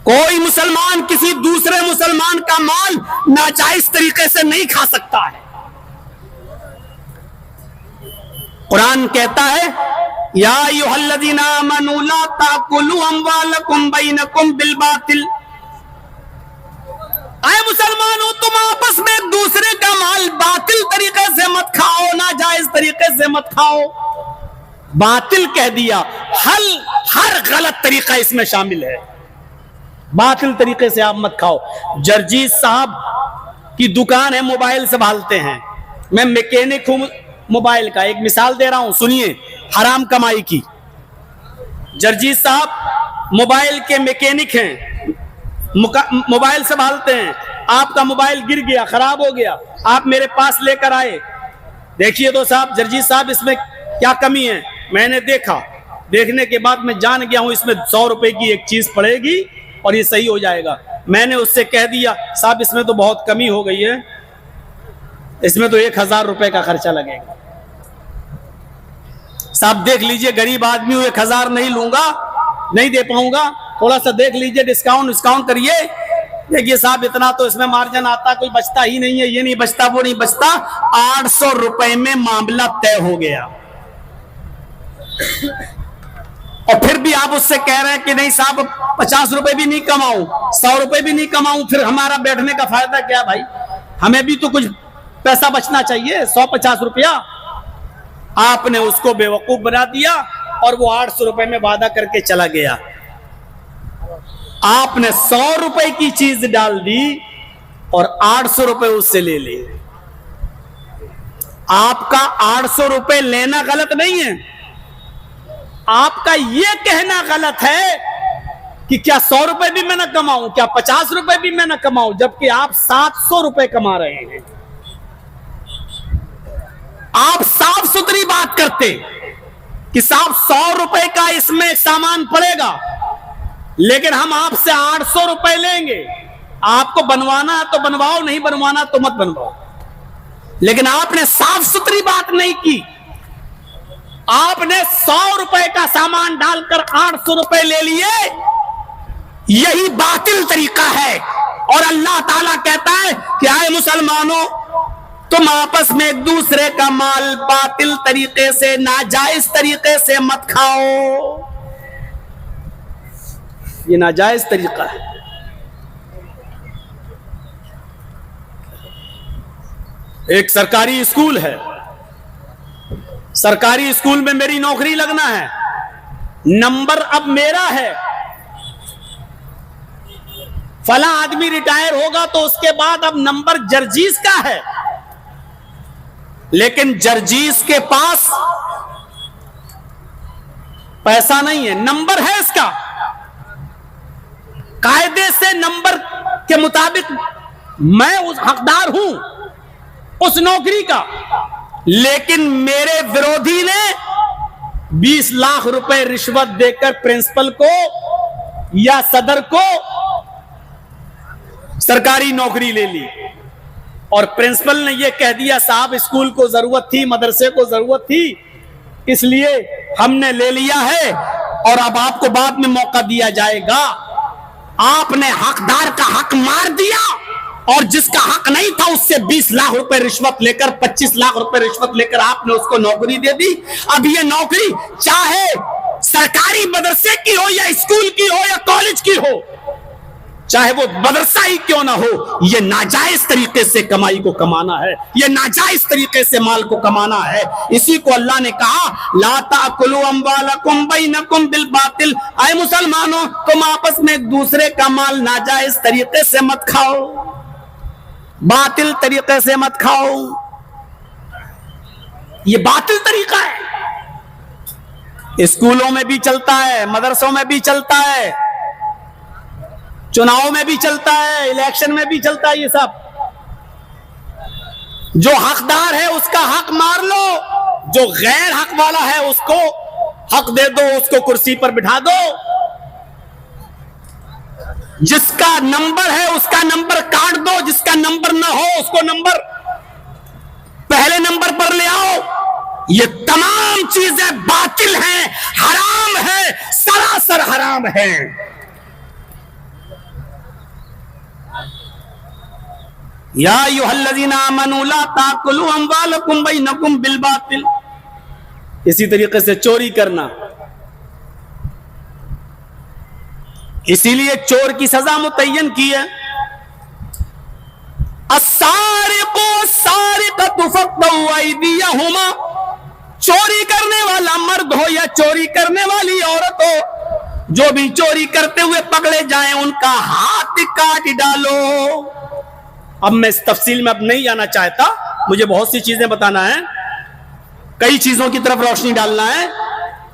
کوئی مسلمان کسی دوسرے مسلمان کا مال ناجائز طریقے سے نہیں کھا سکتا ہے. قرآن کہتا ہے یا ایھا الذین آمنوا لا تأکلوا اموالکم بینکم بالباطل، اے مسلمانوں تم آپس میں ایک دوسرے کا مال باطل طریقے سے مت کھاؤ، ناجائز طریقے سے مت کھاؤ. باطل کہہ دیا، ہر غلط طریقہ اس میں شامل ہے. باطل طریقے سے آپ مت کھاؤ. جرجیت صاحب کی دکان ہے، موبائل سنبھالتے ہیں، میں میکینک ہوں موبائل کا، ایک مثال دے رہا ہوں سنیے. حرام کمائی کی. جرجیت صاحب موبائل کے میکینک ہیں, موبائل سنبھالتے ہیں. آپ کا موبائل گر گیا, خراب ہو گیا, آپ میرے پاس لے کر آئے. دیکھیے تو صاحب, جرجیت صاحب اس میں کیا کمی ہے. میں نے دیکھا, دیکھنے کے بعد میں جان گیا ہوں اس میں 100 روپے کی ایک چیز پڑے گی اور یہ صحیح ہو جائے گا. میں نے اس سے کہہ دیا صاحب اس میں تو بہت کمی ہو گئی ہے, اس میں تو 1000 روپے کا خرچہ لگے گا. صاحب دیکھ لیجئے, غریب آدمی ہوں, 1000 نہیں لوں گا, نہیں دے پاؤں گا, تھوڑا سا دیکھ لیجئے, ڈسکاؤنٹ کریے. دیکھیے صاحب اتنا تو اس میں مارجن آتا, کوئی بچتا ہی نہیں ہے, یہ نہیں بچتا, وہ نہیں بچتا. 800 روپے میں معاملہ طے ہو گیا. اور پھر بھی آپ اس سے کہہ رہے ہیں کہ نہیں صاحب 50 روپے بھی نہیں کماؤں, 100 روپے بھی نہیں کماؤں, پھر ہمارا بیٹھنے کا فائدہ کیا بھائی؟ ہمیں بھی تو کچھ پیسہ بچنا چاہیے. 150 روپیہ آپ نے اس کو بیوقوف بنا دیا اور وہ 800 روپے میں وعدہ کر کے چلا گیا. آپ نے 100 روپے کی چیز ڈال دی اور 800 روپے اس سے لے لے. آپ کا 800 روپے لینا غلط نہیں ہے, آپ کا یہ کہنا غلط ہے کہ کیا 100 روپے بھی میں نہ کماؤں, کیا 50 روپے بھی میں نہ کماؤں, جبکہ آپ 700 روپے کما رہے ہیں. آپ صاف ستھری بات کرتے کہ صاحب 100 روپے کا اس میں سامان پڑے گا, لیکن ہم آپ سے 800 روپے لیں گے. آپ کو بنوانا ہے تو بنواؤ, نہیں بنوانا تو مت بنواؤ. لیکن آپ نے صاف ستھری بات نہیں کی. آپ نے 100 روپے کا سامان ڈال کر 800 روپے لے لیے. یہی باطل طریقہ ہے. اور اللہ تعالیٰ کہتا ہے کہ آئے مسلمانوں, تم آپس میں ایک دوسرے کا مال باطل طریقے سے, ناجائز طریقے سے مت کھاؤ. یہ ناجائز طریقہ ہے. ایک سرکاری اسکول ہے, سرکاری اسکول میں میری نوکری لگنا ہے, نمبر اب میرا ہے. فلاں آدمی ریٹائر ہوگا تو اس کے بعد اب نمبر جرجیز کا ہے. لیکن جرجیز کے پاس پیسہ نہیں ہے, نمبر ہے اس کا, قاعدے سے نمبر کے مطابق میں اس حقدار ہوں اس نوکری کا. لیکن میرے ورودھی نے 20 لاکھ روپے رشوت دے کر پرنسپل کو یا صدر کو سرکاری نوکری لے لی. اور پرنسپل نے یہ کہہ دیا صاحب اسکول کو ضرورت تھی, مدرسے کو ضرورت تھی, اس لیے ہم نے لے لیا ہے اور اب آپ کو بعد میں موقع دیا جائے گا. آپ نے حقدار کا حق مار دیا اور جس کا حق نہیں تھا اس سے 20 لاکھ روپے رشوت لے کر, 25 لاکھ روپے رشوت لے کر آپ نے اس کو نوکری دے دی. اب یہ نوکری چاہے سرکاری مدرسے کی ہو یا اسکول کی ہو یا کالج کی ہو, چاہے وہ مدرسہ ہی کیوں نہ ہو, یہ ناجائز طریقے سے کمائی کو کمانا ہے, یہ ناجائز طریقے سے مال کو کمانا ہے. اسی کو اللہ نے کہا لا تأکلوا اموالکم بینکم بالباطل. اے مسلمانوں, تم آپس میں ایک دوسرے کا مال ناجائز طریقے سے مت کھاؤ, باطل طریقے سے مت کھاؤ. یہ باطل طریقہ ہے. اسکولوں میں بھی چلتا ہے, مدرسوں میں بھی چلتا ہے, چناؤ میں بھی چلتا ہے, الیکشن میں بھی چلتا ہے. یہ سب جو حقدار ہے اس کا حق مار لو, جو غیر حق والا ہے اس کو حق دے دو, اس کو کرسی پر بٹھا دو. جس کا نمبر ہے اس کا نمبر کاٹ دو, جس کا نمبر نہ ہو اس کو نمبر پہلے نمبر پر لے آؤ. یہ تمام چیزیں باطل ہیں, حرام ہیں, سراسر حرام ہیں. یا ایھا الذین آمنوا لا تأکلوا اموالکم بینکم بالباطل. اسی طریقے سے چوری کرنا, اسی لیے چور کی سزا متعین کی ہے. السارق والسارقۃ فاقطعوا ایدیہما. چوری کرنے والا مرد ہو یا چوری کرنے والی عورت ہو, جو بھی چوری کرتے ہوئے پکڑے جائیں ان کا ہاتھ کاٹ ڈالو. اب میں اس تفصیل میں اب نہیں جانا چاہتا, مجھے بہت سی چیزیں بتانا ہے, کئی چیزوں کی طرف روشنی ڈالنا ہے.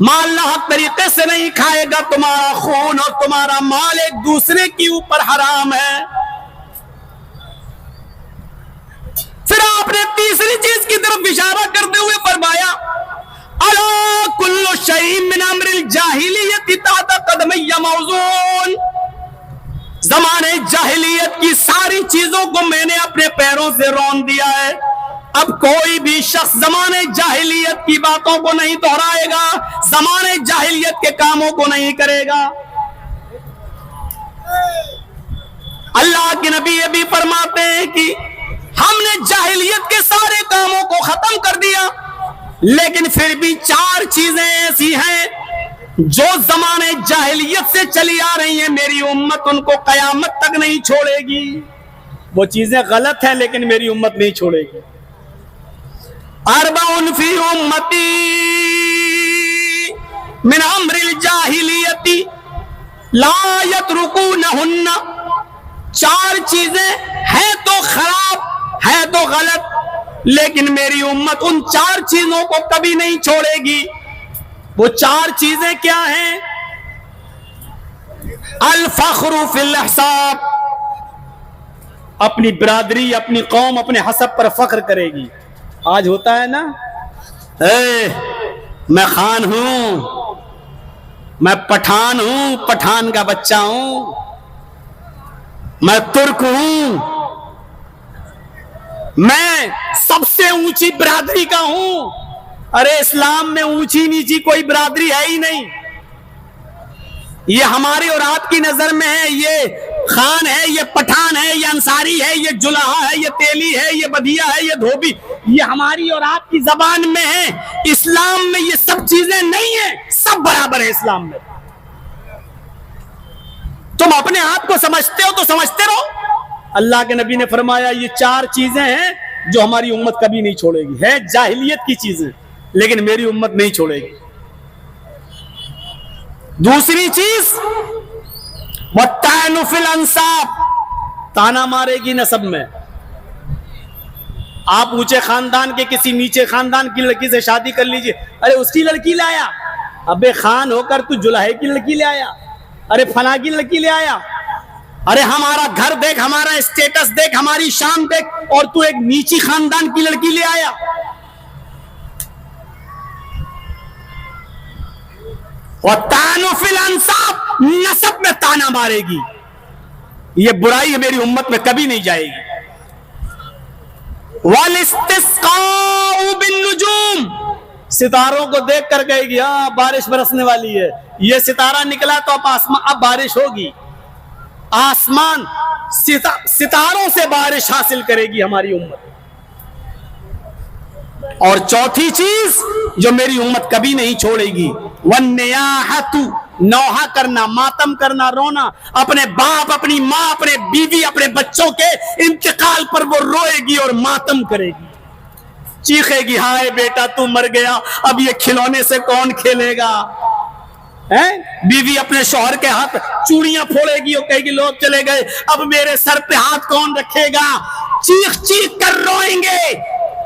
مال حق طریقے سے نہیں کھائے گا، تمہارا خون اور تمہارا مال ایک دوسرے کے اوپر حرام ہے۔ پھر آپ نے تیسری چیز کی طرف اشارہ کرتے ہوئے فرمایا الا کل شیء من امر الجاہلیت تحت قدمی موزون، زمانے جاہلیت کی ساری چیزوں کو میں نے اپنے پیروں سے رون دیا ہے، اب کوئی بھی شخص زمانے جاہلیت کی باتوں کو نہیں دہرائے گا، زمانے جاہلیت کے کاموں کو نہیں کرے گا۔ اللہ کے نبی یہ بھی فرماتے ہیں کہ ہم نے جاہلیت کے سارے کاموں کو ختم کر دیا، لیکن پھر بھی 4 چیزیں ایسی ہیں جو زمانے جاہلیت سے چلی آ رہی ہیں، میری امت ان کو قیامت تک نہیں چھوڑے گی۔ وہ چیزیں غلط ہیں لیکن میری امت نہیں چھوڑے گی۔ اربع فی امتی من امر الجاہلیت لا یترکونہن، 4 چیزیں ہیں تو خراب، ہے تو غلط، لیکن میری امت ان 4 چیزوں کو کبھی نہیں چھوڑے گی۔ وہ 4 چیزیں کیا ہیں؟ الفخر فی الاحساب، اپنی برادری، اپنی قوم، اپنے حسب پر فخر کرے گی۔ آج ہوتا ہے نا، میں خان ہوں، میں پٹھان ہوں، پٹھان کا بچہ ہوں، میں ترک ہوں، میں سب سے اونچی برادری کا ہوں۔ ارے اسلام میں اونچی نیچی کوئی برادری ہے ہی نہیں، یہ ہماری اور آپ کی نظر میں ہے، یہ خان ہے، یہ پٹھان ہے، یہ انصاری ہے، یہ جلہا ہے، یہ تیلی ہے، یہ بدیا ہے، یہ دھوبی، یہ ہماری اور آپ کی زبان میں ہے۔ اسلام میں یہ سب چیزیں نہیں ہیں، سب برابر ہے اسلام میں۔ تم اپنے آپ کو سمجھتے ہو تو سمجھتے رہو، اللہ کے نبی نے فرمایا یہ 4 چیزیں ہیں جو ہماری امت کبھی نہیں چھوڑے گی، ہے جاہلیت کی چیزیں لیکن میری امت نہیں چھوڑے گی۔ دوسری چیز والطعن فی الانساب، تانا مارے گی نسب میں۔ آپ اونچے خاندان کے کسی نیچے خاندان کی لڑکی سے شادی کر لیجئے، ارے اس کی لڑکی لایا، ابے خان ہو کر تو جلہے کی لڑکی لے آیا، ارے فلاں کی لڑکی لے آیا، ارے ہمارا گھر دیکھ، ہمارا اسٹیٹس دیکھ، ہماری شان دیکھ، اور تو ایک نیچی خاندان کی لڑکی لے آیا۔ والطعن فی الانساب، نسب میں تانا مارے گی، یہ برائی میری امت میں کبھی نہیں جائے گی۔ والاستسقاء بالنجوم، ستاروں کو دیکھ کر کہے گی ہاں بارش برسنے والی ہے، یہ ستارہ نکلا تو اب بارش ہوگی، آسمان ستاروں سے بارش حاصل کرے گی ہماری امت۔ اور چوتھی چیز جو میری امت کبھی نہیں چھوڑے گی، والنیاحۃ، نوحہ کرنا، ماتم کرنا، رونا، اپنے باپ، اپنی ماں، اپنے بیوی، اپنے بچوں کے انتقال پر وہ روئے گی اور ماتم کرے گی، چیخے گی ہائے بیٹا تو مر گیا، اب یہ کھلونے سے کون کھیلے گا۔ بیوی اپنے شوہر کے ہاتھ چوڑیاں پھوڑے گی اور کہے گی لوگ چلے گئے، اب میرے سر پہ ہاتھ کون رکھے گا، چیخ چیخ کر روئیں گے،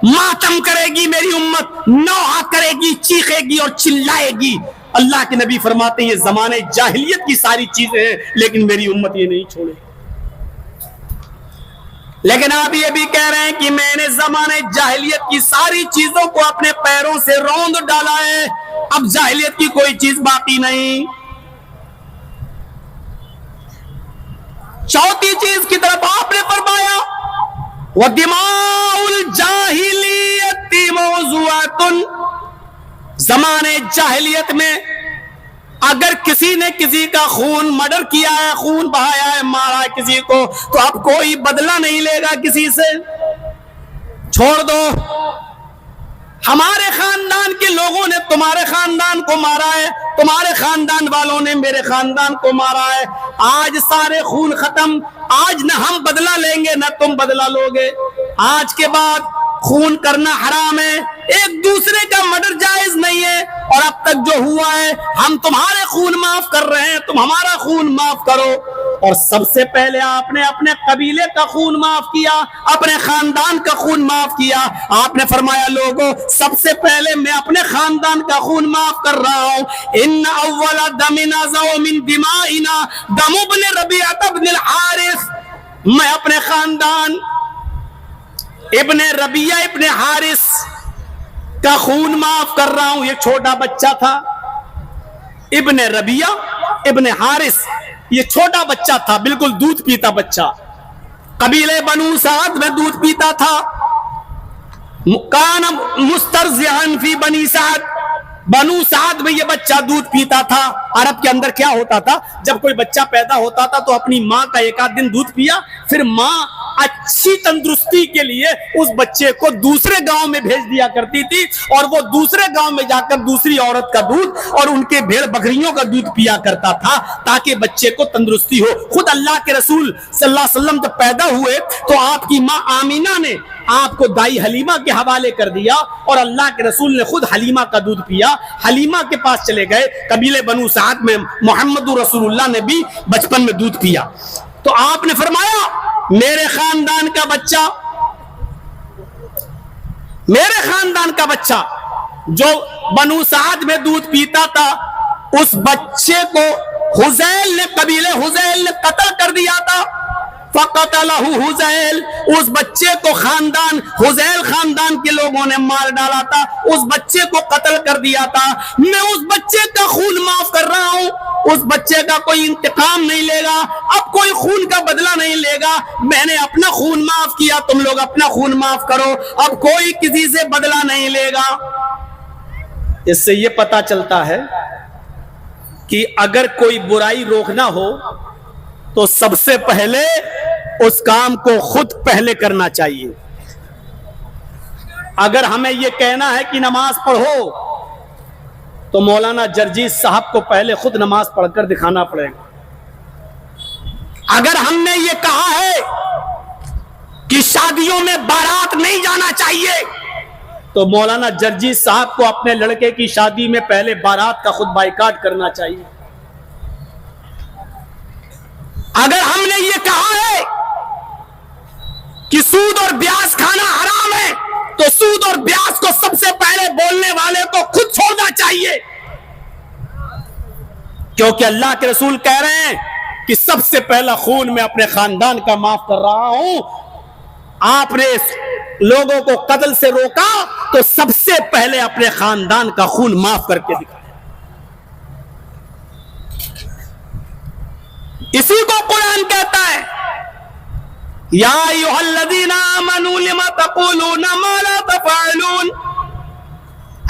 ماتم کرے گی میری امت، نوحہ کرے گی، چیخے گی اور چلائے گی۔ اللہ کے نبی فرماتے ہیں یہ زمانے جاہلیت کی ساری چیزیں ہیں لیکن میری امت یہ نہیں چھوڑے۔ لیکن آپ یہ بھی کہہ رہے ہیں کہ میں نے زمانے جاہلیت کی ساری چیزوں کو اپنے پیروں سے روند ڈالا ہے، اب جاہلیت کی کوئی چیز باقی نہیں۔ چوتھی چیز کی طرف آپ نے فرمایا وَدِمَاءُ الْجَاهِلِيَّةِ مَوْضُوعَةٌ، زمانے جاہلیت میں اگر کسی نے کسی کا خون مرڈر کیا ہے، خون بہایا ہے، مارا ہے کسی کو، تو اب کوئی بدلہ نہیں لے گا کسی سے، چھوڑ دو، ہمارے خاندان کے لوگوں نے تمہارے خاندان کو مارا ہے، تمہارے خاندان والوں نے میرے خاندان کو مارا ہے، آج سارے خون ختم، آج نہ ہم بدلہ لیں گے نہ تم بدلہ لوگے، آج کے بعد خون کرنا حرام ہے، ایک دوسرے کا مرڈر جائز نہیں ہے، اور اب تک جو ہوا ہے ہم تمہارے خون معاف کر رہے ہیں، تم ہمارا خون معاف کرو۔ اور سب سے پہلے آپ نے اپنے قبیلے کا خون معاف کیا, اپنے خاندان کا خون معاف کیا. آپ نے فرمایا لوگوں سب سے پہلے میں اپنے خاندان کا خون معاف کر رہا ہوں. ان اول دم نزع من دمائنا دم ابن ربیعہ بن الحارث, میں اپنے خاندان ابن ربیعہ ابن حارث کا خون معاف کر رہا ہوں. یہ چھوٹا بچہ تھا, ابن ربیعہ ابن حارث, یہ چھوٹا بچہ تھا, بالکل دودھ پیتا بچہ, قبیلے بنو سعد میں دودھ پیتا تھا. کان مسترضعا فی بنی سعد, بنو سعد میں یہ بچہ دودھ پیتا تھا. عرب کے اندر کیا ہوتا تھا, جب کوئی بچہ پیدا ہوتا تھا تو اپنی ماں کا ایک آدھ دن دودھ پیا, پھر ماں اچھی تندرستی کے لیے اس بچے کو دوسرے گاؤں میں بھیج دیا کرتی تھی, اور وہ دوسرے گاؤں میں جا کر دوسری عورت کا دودھ اور ان کے بھیڑ بکریوں کا دودھ پیا کرتا تھا تاکہ بچے کو تندرستی ہو. خود اللہ کے رسول صلی اللہ علیہ وسلم جب پیدا ہوئے تو آپ کی ماں آمینہ نے آپ کو دائی حلیمہ کے حوالے کر دیا, اور اللہ کے رسول نے خود حلیمہ کا دودھ پیا. حلیمہ کے پاس چلے گئے, قبیلے بنو سعد میں محمد رسول اللہ نے بھی بچپن میں دودھ پیا. تو آپ نے فرمایا میرے خاندان کا بچہ, میرے خاندان کا بچہ جو بنو سعد میں دودھ پیتا تھا, اس بچے کو حذیل نے, قبیلے حذیل نے قتل کر دیا تھا. فقتلہ حذیل, اس بچے کو خاندان حذیل خاندان کے لوگوں نے مار ڈالا تھا, اس بچے کو قتل کر دیا تھا. میں اس بچے کا خون معاف کر رہا ہوں, اس بچے کا کوئی انتقام نہیں لے گا, اب کوئی خون کا بدلہ نہیں لے گا. میں نے اپنا خون معاف کیا, تم لوگ اپنا خون معاف کرو, اب کوئی کسی سے بدلہ نہیں لے گا. اس سے یہ پتا چلتا ہے کہ اگر کوئی برائی روکنا ہو تو سب سے پہلے اس کام کو خود پہلے کرنا چاہیے. اگر ہمیں یہ کہنا ہے کہ نماز پڑھو تو مولانا جرجیس صاحب کو پہلے خود نماز پڑھ کر دکھانا پڑے گا. اگر ہم نے یہ کہا ہے کہ شادیوں میں بارات نہیں جانا چاہیے تو مولانا جرجیس صاحب کو اپنے لڑکے کی شادی میں پہلے بارات کا خود بائیکاٹ کرنا چاہیے. اگر ہم نے یہ کہا ہے کہ سود اور بیاج کھانا حرام ہے تو سود اور بیاج کو سب سے پہلے بولنے والے کو خود چھوڑنا چاہیے, کیونکہ اللہ کے رسول کہہ رہے ہیں کہ سب سے پہلا خون میں اپنے خاندان کا معاف کر رہا ہوں. آپ نے لوگوں کو قتل سے روکا تو سب سے پہلے اپنے خاندان کا خون معاف کر کے دکھایا. اسی کو قرآن کہتا ہے یا ایھا الذین آمنوا لم تقولون ما لا تفعلون,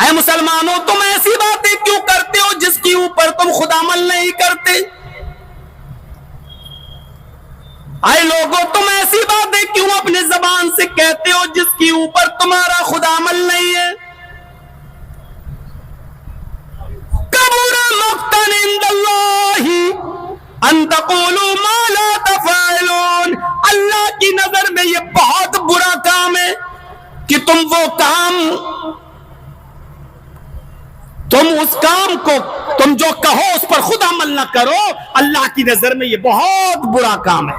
اے مسلمانوں تم ایسی باتیں کیوں کرتے ہو جس کے اوپر تم خود عمل نہیں کرتے. اے لوگوں تم ایسی باتیں کیوں اپنے زبان سے کہتے ہو جس کے اوپر تمہارا خود عمل نہیں ہے. کبر مقتا عند اللہ ان تقولوا ما لا تفعلون, اللہ کی نظر میں یہ بہت برا کام ہے کہ تم وہ کام, تم اس کام کو, تم جو کہو اس پر خود عمل نہ کرو. اللہ کی نظر میں یہ بہت برا کام ہے.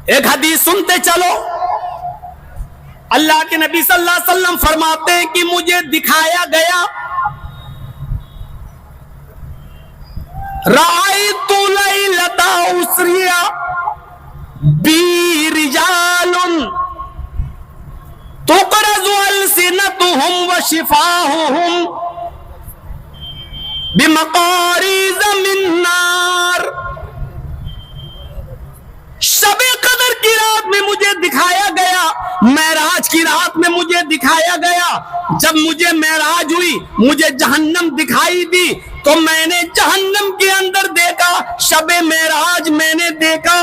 ایک حدیث سنتے چلو, اللہ کے نبی صلی اللہ علیہ وسلم فرماتے ہیں کہ مجھے دکھایا گیا رأیت لیلۃ اسری بی رجال تقرض السنتهم وشفاههم بمقاريض من نار. شب قدر کی رات میں مجھے دکھایا گیا, معراج کی رات میں مجھے دکھایا گیا. جب مجھے معراج ہوئی مجھے جہنم دکھائی دی تو میں نے جہنم کے اندر دیکھا. شب معراج میں نے دیکھا,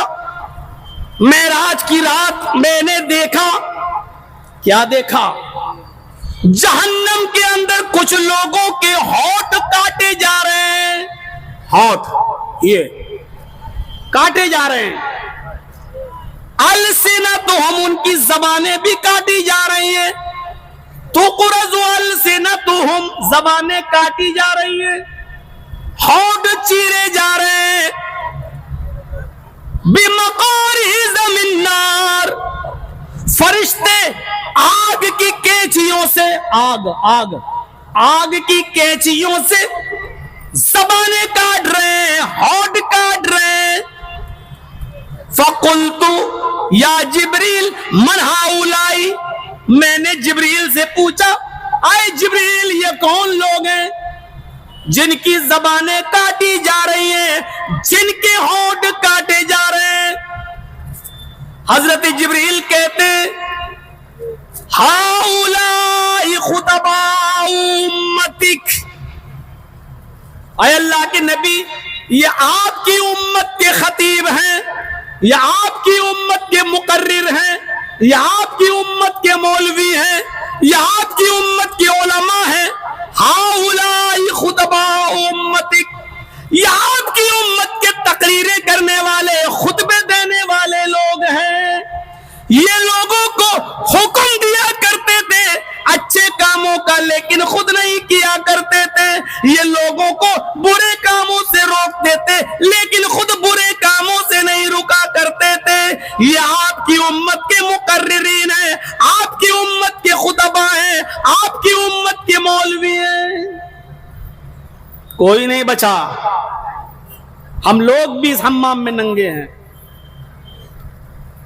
معراج کی رات میں نے دیکھا. کیا دیکھا؟ جہنم کے اندر کچھ لوگوں کے ہونٹ کاٹے جا رہے ہیں, ہونٹ یہ کاٹے جا رہے ہیں. السنتہم, ان کی زبانیں بھی کاٹی جا رہی ہیں. تقرض السنتہم, زبانیں کاٹی جا رہی ہیں, ہونٹ بمقارز من نار، فرشتے آگ کی کینچیوں سے آگ کی کینچیوں سے زبانیں کاٹ رہے ہیں، ہونٹ کاٹ رہے ہیں۔ فقلت یا جبریل من ہؤلاء، میں نے جبریل سے پوچھا اے جبریل یہ کون لوگ ہیں جن کی زبانیں کاٹی جا رہی ہیں، جن کے ہونٹ کاٹے جا رہے ہیں؟ حضرت جبریل کہتے ہؤلاء خطباء امتک، اے اللہ کے نبی یہ آپ کی امت کے خطیب ہیں، یہ آپ کی امت کے مقرر ہیں، یہ آپ کی امت کے مولوی ہیں، یہ آپ کی امت کے علماء ہیں۔ ہؤلاء خطباء امتک، یہ آپ کی امت کے تقریریں کرنے والے، خطبے دینے والے لوگ ہیں۔ یہ لوگوں کو حکم دیا کرتے تھے اچھے کاموں کا، لیکن خود نہیں کیا کرتے تھے۔ یہ لوگوں کو برے کاموں سے روکتے تھے، لیکن خود برے کاموں سے نہیں رکا کرتے تھے۔ یہ آپ کی امت کے مقررین ہیں، آپ کی امت کے خطبہ ہیں، آپ کی امت کے مولوی ہیں۔ کوئی نہیں بچا، ہم لوگ بھی اس حمام میں ننگے ہیں۔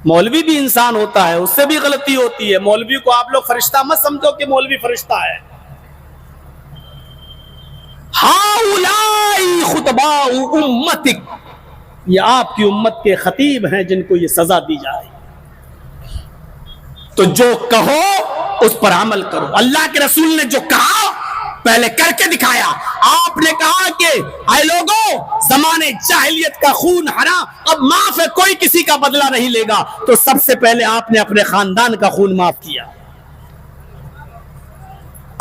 مولوی بھی انسان ہوتا ہے، اس سے بھی غلطی ہوتی ہے۔ مولوی کو آپ لوگ فرشتہ مت سمجھو کہ مولوی فرشتہ ہے۔ ہؤلاء خطباء امتک، یہ آپ کی امت کے خطیب ہیں جن کو یہ سزا دی جائے۔ تو جو کہو اس پر عمل کرو۔ اللہ کے رسول نے جو کہا پہلے کر کے دکھایا۔ آپ نے کہا کہ اے لوگوں زمانے جاہلیت کا خون حرام، اب معاف ہے، کوئی کسی کا بدلہ نہیں لے گا، تو سب سے پہلے آپ نے اپنے خاندان کا خون معاف کیا۔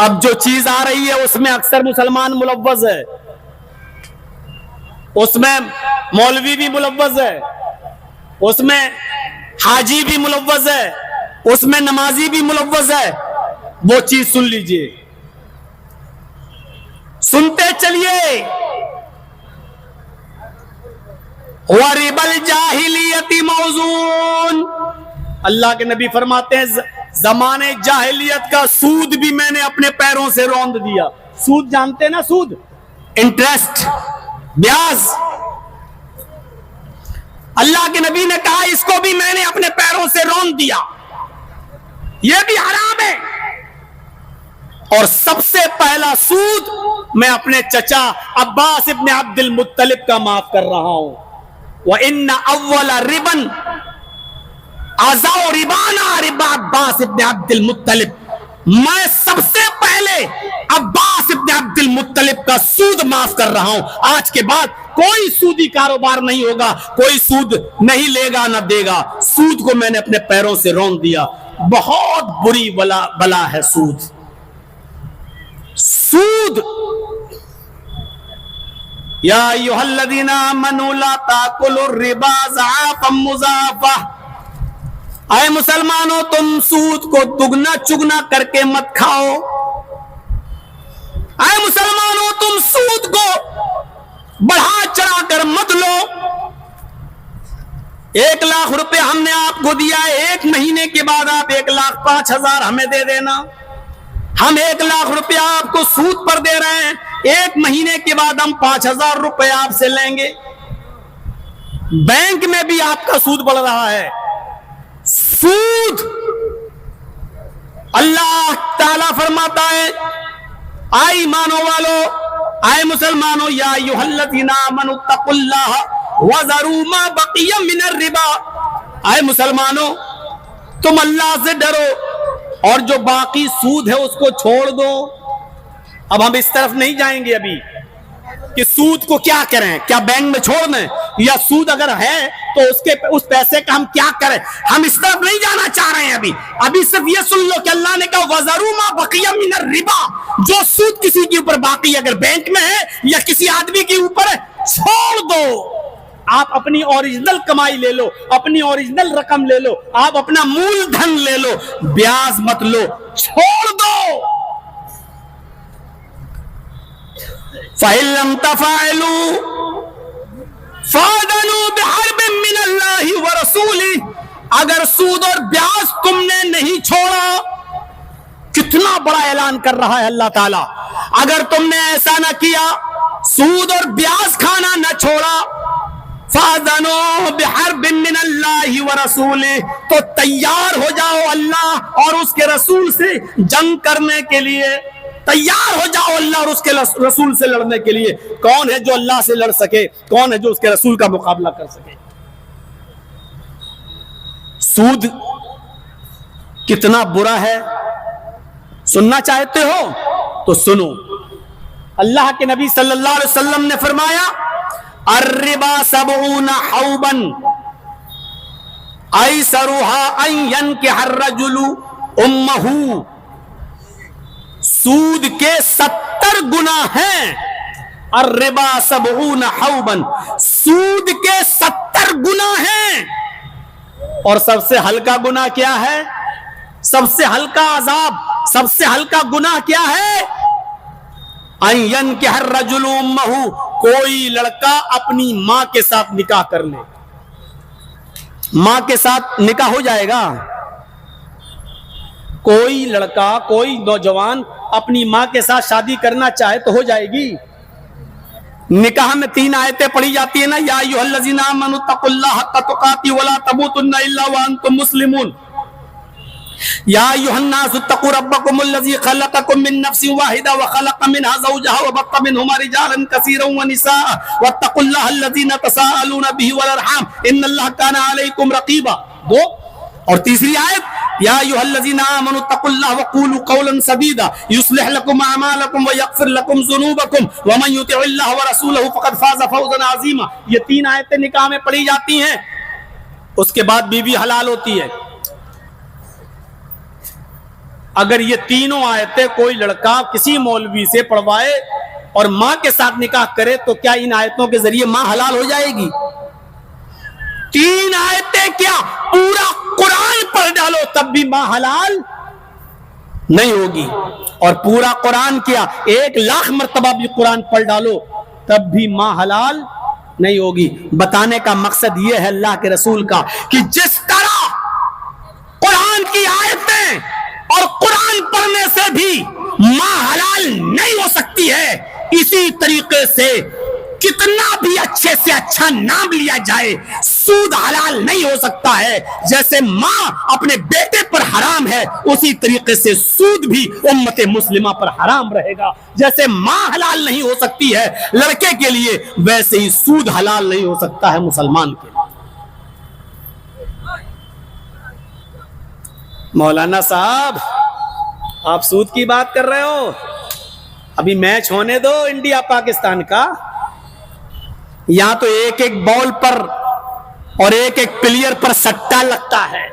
اب جو چیز آ رہی ہے اس میں اکثر مسلمان ملوث ہے، اس میں مولوی بھی ملوث ہے، اس میں حاجی بھی ملوث ہے، اس میں نمازی بھی ملوث ہے۔ وہ چیز سن لیجئے، سنتے چلیے۔ وَرِبَ الْجَاهِلِيَّةِ مَوْزُونَ، اللہ کے نبی فرماتے ہیں زمانے جاہلیت کا سود بھی میں نے اپنے پیروں سے روند دیا۔ سود جانتے نا، سود انٹرسٹ، بیاج۔ اللہ کے نبی نے کہا اس کو بھی میں نے اپنے پیروں سے روند دیا، یہ بھی حرام ہے۔ اور سب سے پہلا سود میں اپنے چچا عباس ابن عبد المطلب کا معاف کر رہا ہوں۔ وَإِنَّ أَوَّلَ رِبًا أَزَوْ رِبَانَا رِبَا عباس ابن عبد المطلب، میں سب سے پہلے عباس ابن عبد المطلب کا سود معاف کر رہا ہوں۔ آج کے بعد کوئی سودی کاروبار نہیں ہوگا، کوئی سود نہیں لے گا نہ دے گا۔ سود کو میں نے اپنے پیروں سے روند دیا۔ بہت بری بلا ہے سود۔ سود، یا ایھا الذین آمنوا لا تاکلوا الربا ضعافا مضاعفا، اے مسلمانوں تم سود کو دگنا چگنا کر کے مت کھاؤ۔ اے مسلمانوں تم سود کو بڑھا چڑھا کر مت لو۔ 1,00,000 روپے ہم نے آپ کو دیا ہے، 1 مہینے کے بعد آپ 1,05,000 ہمیں دے دینا۔ ہم 1,00,000 روپے آپ کو سود پر دے رہے ہیں، 1 مہینے کے بعد ہم 5,000 روپے آپ سے لیں گے۔ بینک میں بھی آپ کا سود بڑھ رہا ہے۔ سود، اللہ تعالیٰ فرماتا ہے اے ایمانوں والو، اے مسلمانوں، یا ایھا الذین آمنوا اتقوا اللہ وذروا ما بقی من الربا، اے مسلمانوں تم اللہ سے ڈرو اور جو باقی سود ہے اس کو چھوڑ دو۔ اب ہم اس طرف نہیں جائیں گے ابھی کہ سود کو کیا کریں، کیا بینک میں چھوڑ دیں، یا سود اگر ہے تو اس پیسے کا ہم کیا کریں، ہم اس طرف نہیں جانا چاہ رہے ہیں۔ ابھی صرف یہ سن لو کہ اللہ نے کہا وَذَرُوا مَا بَقِيَ مِنَ الرِّبَا، جو سود کسی کے اوپر باقی اگر بینک میں ہے یا کسی آدمی کے اوپر ہے چھوڑ دو۔ آپ اپنی اوریجنل کمائی لے لو، اپنی اوریجنل رقم لے لو، آپ اپنا مول دھن لے لو، بیاج مت لو، چھوڑ دو۔ فَإِن لَّمْ تَفْعَلُوا فَأَذَنُوا بِحَرْبٍ مِّنَ اللَّهِ اللہ ورسولہ، اگر سود اور بیاج تم نے نہیں چھوڑا، کتنا بڑا اعلان کر رہا ہے اللہ تعالیٰ، اگر تم نے ایسا نہ کیا، سود اور بیاج کھانا نہ چھوڑا، فَأَذَنُوا بِحَرْبٍ مِّنَ اللَّهِ وَرَسُولِهِ، تو تیار ہو جاؤ اللہ اور اس کے رسول سے جنگ کرنے کے لیے، تیار ہو جاؤ اللہ اور اس کے رسول سے لڑنے کے لیے۔ کون ہے جو اللہ سے لڑ سکے؟ کون ہے جو اس کے رسول کا مقابلہ کر سکے؟ سود کتنا برا ہے، سننا چاہتے ہو تو سنو۔ اللہ کے نبی صلی اللہ علیہ وسلم نے فرمایا الربا 70 حوبا ایسرها ان ينكح الرجل امه، سود کے 70 گناہ ہیں، الربا 70 حوبا، سود کے 70 گناہ ہیں، اور سب سے ہلکا گناہ کیا ہے؟ سب سے ہلکا عذاب، سب سے ہلکا گناہ کیا ہے؟ ان ينكح الرجل امه، کوئی لڑکا اپنی ماں کے ساتھ نکاح کر لے۔ ماں کے ساتھ نکاح ہو جائے گا؟ کوئی لڑکا، کوئی نوجوان اپنی ماں کے ساتھ شادی کرنا چاہے تو ہو جائے گی؟ نکاح میں 3 آیتیں پڑھی جاتی ہیں نا، یا ایھا الذین آمنوا اتقوا اللہ حق تقاتہ ولا تموتن الا وانتم مسلمون، یا ایھا الناس اتقوا ربکم الذی خلقکم من نفس واحدہ وخلق منها زوجها وبث منهما رجالا کثیرا ونساء واتقوا اللہ الذی تساءلون به والارحام ان اللہ کان علیکم رقیبا۔ 2 اور تیسری آیت یا ایھا الذین آمنوا اتقوا اللہ وقولوا قولا سدیدا یصلح لکم اعمالکم ویغفر لکم ذنوبکم ومن یطع اللہ ورسولہ فقد فاز فوزا عظیما۔ یہ 3 آیتیں نکاح میں پڑھی جاتی ہیں، اس کے بعد بیوی حلال ہوتی ہے۔ اگر یہ تینوں آیتیں کوئی لڑکا کسی مولوی سے پڑھوائے اور ماں کے ساتھ نکاح کرے تو کیا ان آیتوں کے ذریعے ماں حلال ہو جائے گی؟ 3 آیتیں کیا، پورا قرآن پڑھ ڈالو تب بھی ماں حلال نہیں ہوگی، اور پورا قرآن کیا 1,00,000 مرتبہ بھی قرآن پڑھ ڈالو تب بھی ماں حلال نہیں ہوگی۔ بتانے کا مقصد یہ ہے اللہ کے رسول کا کہ جس طرح قرآن کی آیتیں اور قرآن پڑھنے سے بھی ماں حلال نہیں ہو سکتی ہے، اسی طریقے سے کتنا بھی اچھے سے اچھا نام لیا جائے سود حلال نہیں ہو سکتا ہے۔ جیسے ماں اپنے بیٹے پر حرام ہے، اسی طریقے سے سود بھی امت مسلمہ پر حرام رہے گا۔ جیسے ماں حلال نہیں ہو سکتی ہے لڑکے کے لیے، ویسے ہی سود حلال نہیں ہو سکتا ہے مسلمان کے لیے۔ مولانا صاحب آپ سود کی بات کر رہے ہو، ابھی میچ ہونے دو انڈیا پاکستان کا، یہاں تو ایک ایک بال پر اور ایک ایک پلیئر پر سٹا لگتا ہے،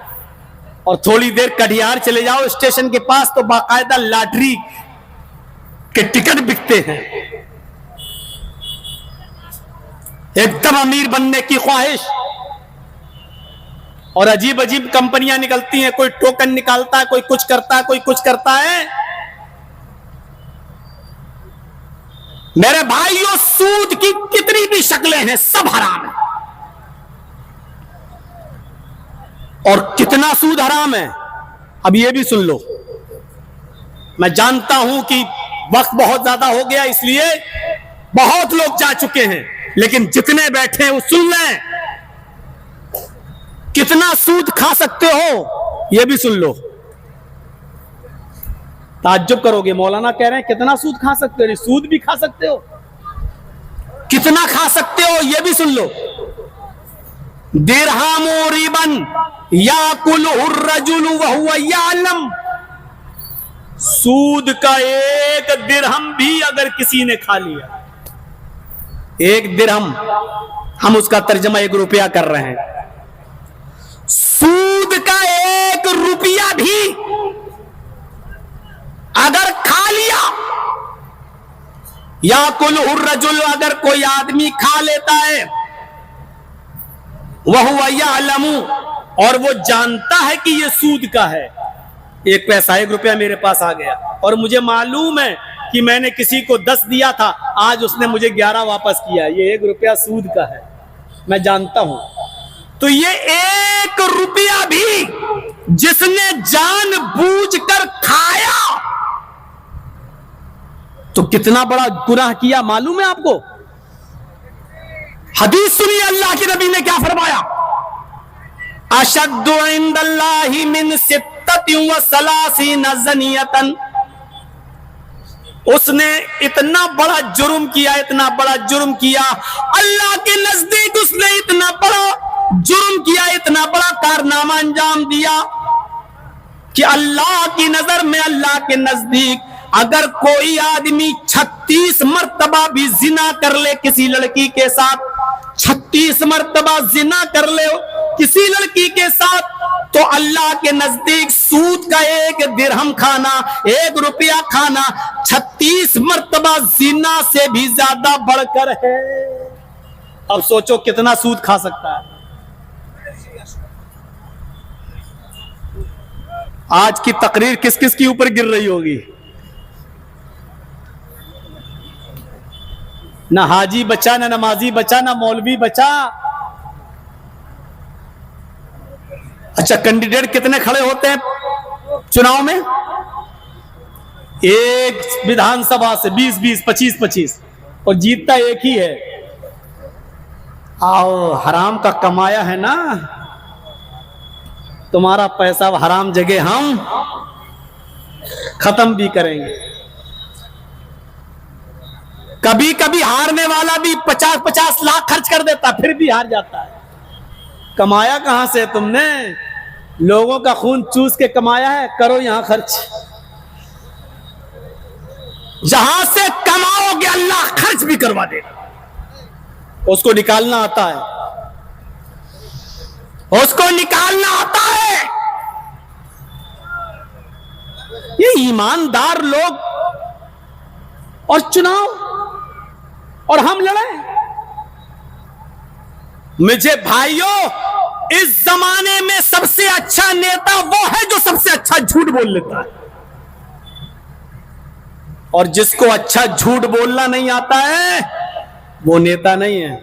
اور تھوڑی دیر کٹیہار چلے جاؤ اسٹیشن کے پاس تو باقاعدہ لاٹری کے ٹکٹ بکتے ہیں۔ ایک دم امیر بننے کی خواہش، اور عجیب عجیب کمپنیاں نکلتی ہیں، کوئی ٹوکن نکالتا ہے، کوئی کچھ کرتا ہے، کوئی کچھ کرتا ہے۔ میرے بھائیوں سود کی کتنی بھی شکلیں ہیں سب حرام ہیں، اور کتنا سود حرام ہے اب یہ بھی سن لو۔ میں جانتا ہوں کہ وقت بہت زیادہ ہو گیا اس لیے بہت لوگ جا چکے ہیں، لیکن جتنے بیٹھے ہیں وہ سن لیں۔ کتنا سود کھا سکتے ہو یہ بھی سن لو۔ تعجب کرو گے، مولانا کہہ رہے ہیں کتنا سود کھا سکتے ہو؟ سود بھی کھا سکتے ہو؟ کتنا کھا سکتے ہو یہ بھی سن لو۔ درہم ربا یاکلہ الرجل وہو یعلم، سود کا 1 درہم بھی اگر کسی نے کھا لیا، 1 درہم، ہم اس کا ترجمہ 1 روپیہ کر رہے ہیں، سود کا 1 روپیہ بھی اگر کھا لیا، یاکلہ الرجل، اگر کوئی آدمی کھا لیتا ہے، وہو یعلم، اور وہ جانتا ہے کہ یہ سود کا ہے، 1 پیسہ 1 روپیہ میرے پاس آ گیا اور مجھے معلوم ہے کہ میں نے کسی کو 10 دیا تھا، آج اس نے مجھے 11 واپس کیا، یہ 1 روپیہ سود کا ہے، میں جانتا ہوں، تو یہ 1 روپیہ بھی جس نے جان بوجھ کر کھایا تو کتنا بڑا گناہ کیا معلوم ہے آپ کو؟ حدیث سنیے اللہ کے نبی نے کیا فرمایا، اشد عند اللہ من 36 زنیۃ، اس نے اتنا بڑا جرم کیا، اتنا بڑا جرم کیا اللہ کے نزدیک، اس نے اتنا بڑا جرم کیا، اتنا بڑا کارنامہ انجام دیا کہ اللہ کی نظر میں، اللہ کے نزدیک اگر کوئی آدمی 36 مرتبہ بھی زنا کر لے کسی لڑکی کے ساتھ، 36 مرتبہ زنا کر لے کسی لڑکی کے ساتھ، تو اللہ کے نزدیک سود کا 1 درہم کھانا، 1 روپیہ کھانا 36 مرتبہ زنا سے بھی زیادہ بڑھ کر ہے۔ اب سوچو کتنا سود کھا سکتا ہے۔ آج کی تقریر کس کس کی اوپر گر رہی ہوگی؟ نہ حاجی بچا، نہ نمازی بچا، نہ مولوی بچا۔ اچھا کینڈیڈیٹ کتنے کھڑے ہوتے ہیں چناؤ میں؟ ایک ودھان سبھا سے 20 25 اور جیتتا ایک ہی ہے۔ آؤ حرام کا کمایا ہے نا، تمہارا پیسہ حرام جگہ ہم ختم بھی کریں گے۔ کبھی کبھی ہارنے والا بھی 50 لاکھ خرچ کر دیتا پھر بھی ہار جاتا ہے۔ کمایا کہاں سے تم نے؟ لوگوں کا خون چوس کے کمایا ہے، کرو یہاں خرچ۔ جہاں سے کماؤ گے اللہ خرچ بھی کروا دے گا، اس کو نکالنا آتا ہے، اس کو نکالنا آتا ہے۔ یہ ایماندار لوگ اور چناؤ اور ہم لڑیں۔ مجھے بھائیوں، اس زمانے میں سب سے اچھا نیتا وہ ہے جو سب سے اچھا جھوٹ بول لیتا ہے، اور جس کو اچھا جھوٹ بولنا نہیں آتا ہے وہ نیتا نہیں ہے۔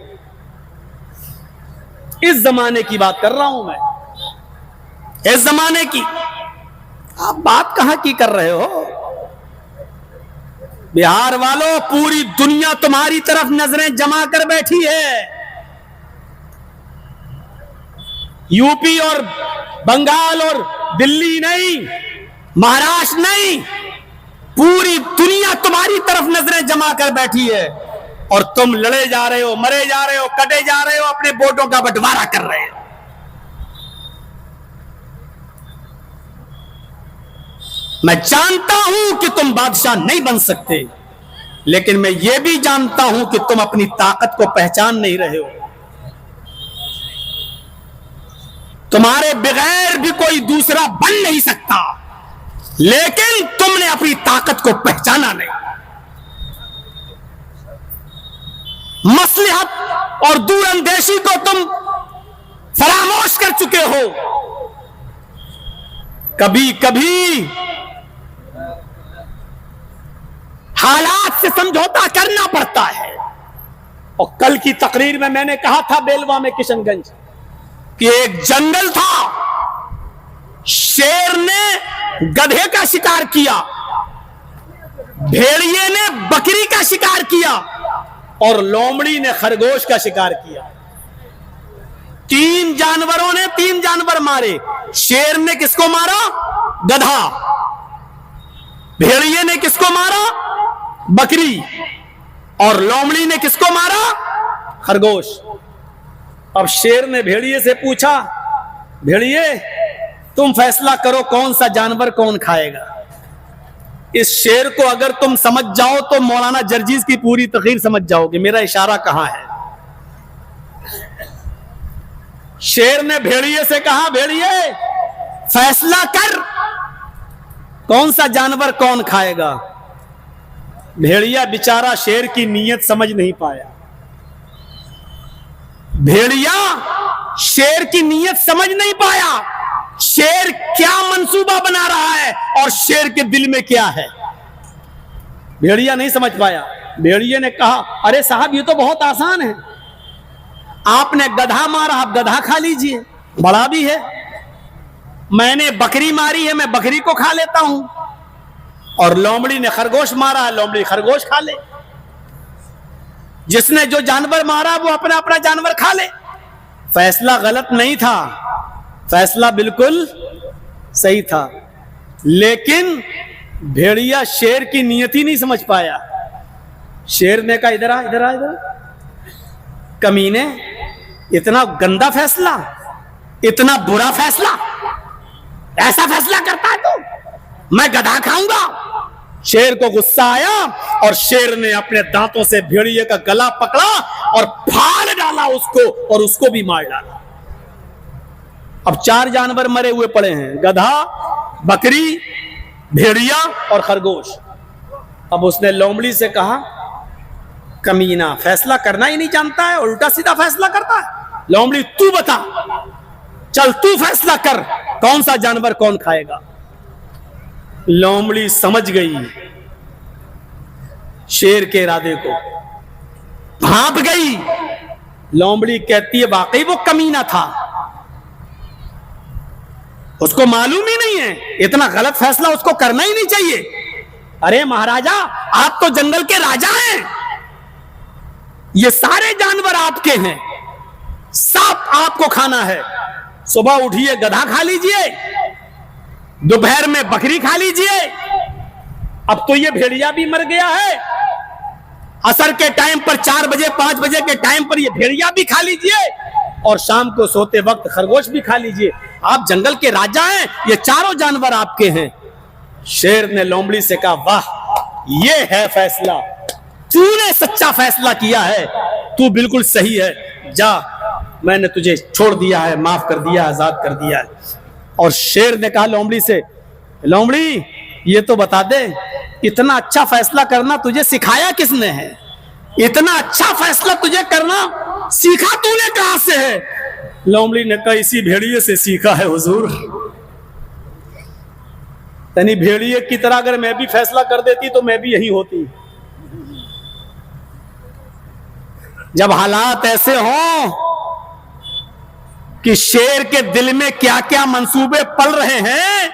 اس زمانے کی بات کر رہا ہوں میں، اس زمانے کی۔ آپ بات کہاں کی کر رہے ہو؟ بہار والوں، پوری دنیا تمہاری طرف نظریں جما کر بیٹھی ہے۔ یو پی اور بنگال اور دلی نہیں، مہاراشٹر نہیں، پوری دنیا تمہاری طرف نظریں جما کر بیٹھی ہے، اور تم لڑے جا رہے ہو، مرے جا رہے ہو، کٹے جا رہے ہو، اپنے ووٹوں کا بٹوارا کر رہے ہو۔ میں جانتا ہوں کہ تم بادشاہ نہیں بن سکتے، لیکن میں یہ بھی جانتا ہوں کہ تم اپنی طاقت کو پہچان نہیں رہے ہو۔ تمہارے بغیر بھی کوئی دوسرا بن نہیں سکتا، لیکن تم نے اپنی طاقت کو پہچانا نہیں۔ مصلحت اور دور اندیشی کو تم فراموش کر چکے ہو۔ کبھی کبھی حالات سے سمجھوتا کرنا پڑتا ہے۔ اور کل کی تقریر میں نے کہا تھا بیلوا میں کشن گنج کہ ایک جنگل تھا، شیر نے گدھے کا شکار کیا، بھیڑیے نے بکری کا شکار کیا، اور لومڑی نے خرگوش کا شکار کیا۔ 3 جانوروں نے 3 جانور مارے۔ شیر نے کس کو مارا؟ گدھا۔ بھیڑیے نے کس کو مارا؟ بکری۔ اور لومڑی نے کس کو مارا؟ خرگوش۔ اب شیر نے بھیڑیے سے پوچھا، بھیڑیے تم فیصلہ کرو کون سا جانور کون کھائے گا۔ اس شیر کو اگر تم سمجھ جاؤ تو مولانا جرجیز کی پوری تقریر سمجھ جاؤ گے میرا اشارہ کہاں ہے۔ شیر نے بھیڑیے سے کہا، بھیڑیے فیصلہ کر کون سا جانور کون کھائے گا۔ بھیڑیا بیچارہ شیر کی نیت سمجھ نہیں پایا۔ بھیڑیا شیر کی نیت سمجھ نہیں پایا، شیر کیا منصوبہ بنا رہا ہے اور شیر کے دل میں کیا ہے، بھیڑیا نہیں سمجھ پایا۔ بھیڑیے نے کہا، ارے صاحب یہ تو بہت آسان ہے، آپ نے گدھا مارا، آپ گدھا کھا لیجئے، بڑا بھی ہے۔ میں نے بکری ماری ہے، میں بکری کو کھا لیتا ہوں، اور لومڑی نے خرگوش مارا ہے، لومڑی خرگوش کھا لے۔ جس نے جو جانور مارا وہ اپنا اپنا جانور کھا لے۔ فیصلہ غلط نہیں تھا، فیصلہ بالکل صحیح تھا، لیکن بھیڑیا شیر کی نیت ہی نہیں سمجھ پایا۔ شیر نے کہا ادھر آ ادھر آ ادھر آ۔ کمینے، اتنا گندا فیصلہ، اتنا برا فیصلہ، ایسا فیصلہ کرتا ہے تو میں گدھا کھاؤں گا۔ شیر کو غصہ آیا اور شیر نے اپنے دانتوں سے بھیڑیے کا گلا پکڑا اور پھاڑ ڈالا اس کو، اور اس کو بھی مار ڈالا۔ اب 4 جانور مرے ہوئے پڑے ہیں، گدھا، بکری، بھیڑیا اور خرگوش۔ اب اس نے لومڑی سے کہا کمینہ فیصلہ کرنا ہی نہیں جانتا ہے، الٹا سیدھا فیصلہ کرتا ہے۔ لومڑی تو بتا، چل تو فیصلہ کر، کون سا جانور کون کھائے گا۔ لومڑی سمجھ گئی شیر کے ارادے کو، بھانپ گئی۔ لومڑی کہتی ہے واقعی وہ کمینہ تھا، اس کو معلوم ہی نہیں ہے، اتنا غلط فیصلہ اس کو کرنا ہی نہیں چاہیے۔ ارے مہاراجا، آپ تو جنگل کے راجا ہیں، یہ سارے جانور آپ کے ہیں، سب آپ کو کھانا ہے۔ صبح اٹھیے گدھا کھا لیجئے، دوپہر میں بکری کھا لیجئے، اب تو یہ بھیڑیا بھی مر گیا ہے، عصر کے ٹائم پر 4 بجے 5 بجے کے ٹائم پر یہ بھیڑیا بھی کھا لیجئے، اور شام کو سوتے وقت خرگوش بھی کھا لیجئے۔ آپ جنگل کے راجا ہیں، یہ چاروں جانور آپ کے ہیں۔ شیر نے لومڑی سے کہا واہ، یہ ہے فیصلہ، تو نے سچا فیصلہ کیا ہے، تو بالکل صحیح ہے، جا میں نے تجھے چھوڑ دیا ہے، معاف کر دیا، آزاد کر دیا ہے۔ اور شیر نے کہا لومڑی سے، لومڑی یہ تو بتا دے، اتنا اچھا فیصلہ کرنا تجھے سکھایا کس نے ہے؟ اتنا اچھا فیصلہ تجھے کرنا سیکھا تو نے کہاں سے ہے؟ لومڑی نے کہا اسی بھیڑیے سے سیکھا ہے حضور۔ یعنی بھیڑیے کی طرح اگر میں بھی فیصلہ کر دیتی تو میں بھی یہی ہوتی۔ جب حالات ایسے ہوں کہ شیر کے دل میں کیا کیا منصوبے پل رہے ہیں،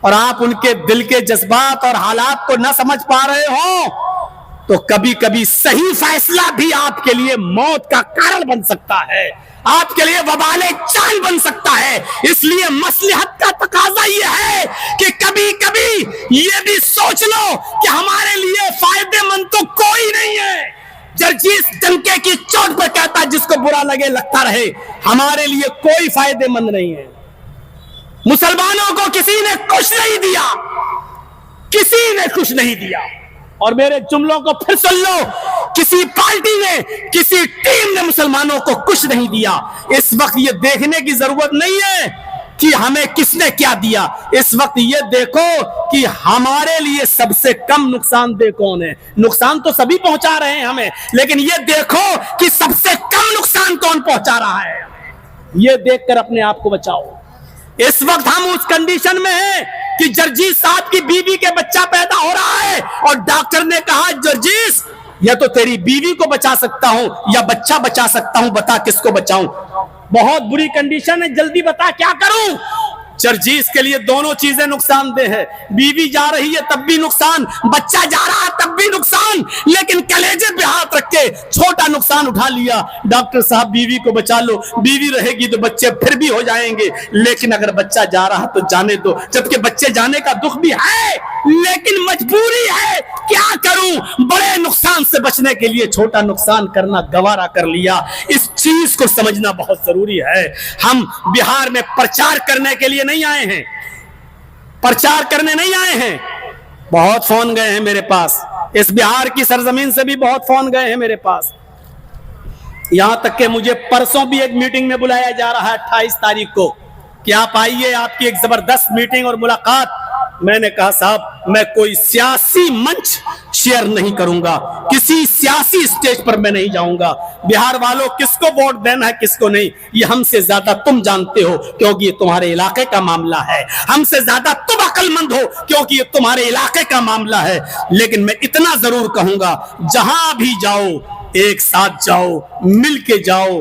اور آپ ان کے دل کے جذبات اور حالات کو نہ سمجھ پا رہے ہوں، تو کبھی کبھی صحیح فیصلہ بھی آپ کے لیے موت کا کارن بن سکتا ہے، آپ کے لیے وبال چال بن سکتا ہے۔ اس لیے مصلحت کا تقاضا یہ ہے کہ کبھی کبھی یہ بھی سوچ لو کہ ہمارے لیے فائدے مند تو کوئی نہیں ہے۔ جرجیس ڈنکے کی چوٹ پر کہتا ہے جس کو برا لگے لگتا رہے، ہمارے لیے کوئی فائدے مند نہیں ہے۔ مسلمانوں کو کسی نے کچھ نہیں دیا، کسی نے کچھ نہیں دیا۔ اور میرے جملوں کو پھر سن لو، کسی پارٹی نے، کسی ٹیم نے مسلمانوں کو کچھ نہیں دیا۔ اس وقت یہ دیکھنے کی ضرورت نہیں ہے کہ ہمیں کس نے کیا دیا، اس وقت یہ دیکھو کہ ہمارے لیے سب سے کم نقصان دہ کون ہے۔ نقصان تو سبھی پہنچا رہے ہیں ہمیں، لیکن یہ دیکھو کہ سب سے کم نقصان کون پہنچا رہا ہے، یہ دیکھ کر اپنے آپ کو بچاؤ۔ اس وقت ہم اس کنڈیشن میں ہیں کہ جرجیس صاحب کی بیوی کے بچہ پیدا ہو رہا ہے، اور ڈاکٹر نے کہا جرجیس یا تو تیری بیوی کو بچا سکتا ہوں یا بچہ بچا سکتا ہوں، بتا کس کو بچاؤں۔ بہت بری کنڈیشن ہے، جلدی بتا کیا کروں۔ جرجیس کے لیے دونوں چیزیں نقصان دہ ہے، بیوی جا رہی ہے تب بھی نقصان، بچہ جا رہا ہے تب بھی نقصان، لیکن کلیجے پہ ہاتھ رکھ کے چھوٹا نقصان اٹھا لیا۔ ڈاکٹر صاحب بیوی کو بچا لو، بیوی رہے گی تو بچے پھر بھی ہو جائیں گے، لیکن اگر بچہ جا رہا تو جانے دو، جبکہ بچے جانے کا دکھ بھی ہے لیکن مجبوری ہے، کیا کروں۔ بڑے نقصان سے بچنے کے لیے چھوٹا نقصان کرنا گوارا کر لیا۔ اس چیز کو سمجھنا بہت ضروری ہے۔ ہم بہار میں پرچار کرنے کے لیے نہیں آئے ہیں، پرچار کرنے نہیں آئے ہیں۔ بہت فون گئے ہیں میرے پاس، اس بہار کی سرزمین سے بھی بہت فون گئے ہیں میرے پاس، یہاں تک کہ مجھے پرسوں بھی ایک میٹنگ میں بلایا جا رہا ہے 28 تاریخ کو کہ آپ آئیے، آپ کی ایک زبردست میٹنگ اور ملاقات۔ میں نے کہا صاحب میں کوئی سیاسی منچ شیئر نہیں کروں گا، کسی سیاسی سٹیج پر میں نہیں جاؤں گا۔ بہار والوں کس کو ووٹ دینا ہے کس کو نہیں، یہ ہم سے زیادہ تم جانتے ہو کیونکہ یہ تمہارے علاقے کا معاملہ ہے، ہم سے زیادہ تم عقل مند ہو کیونکہ یہ تمہارے علاقے کا معاملہ ہے۔ لیکن میں اتنا ضرور کہوں گا، جہاں بھی جاؤ ایک ساتھ جاؤ، مل کے جاؤ،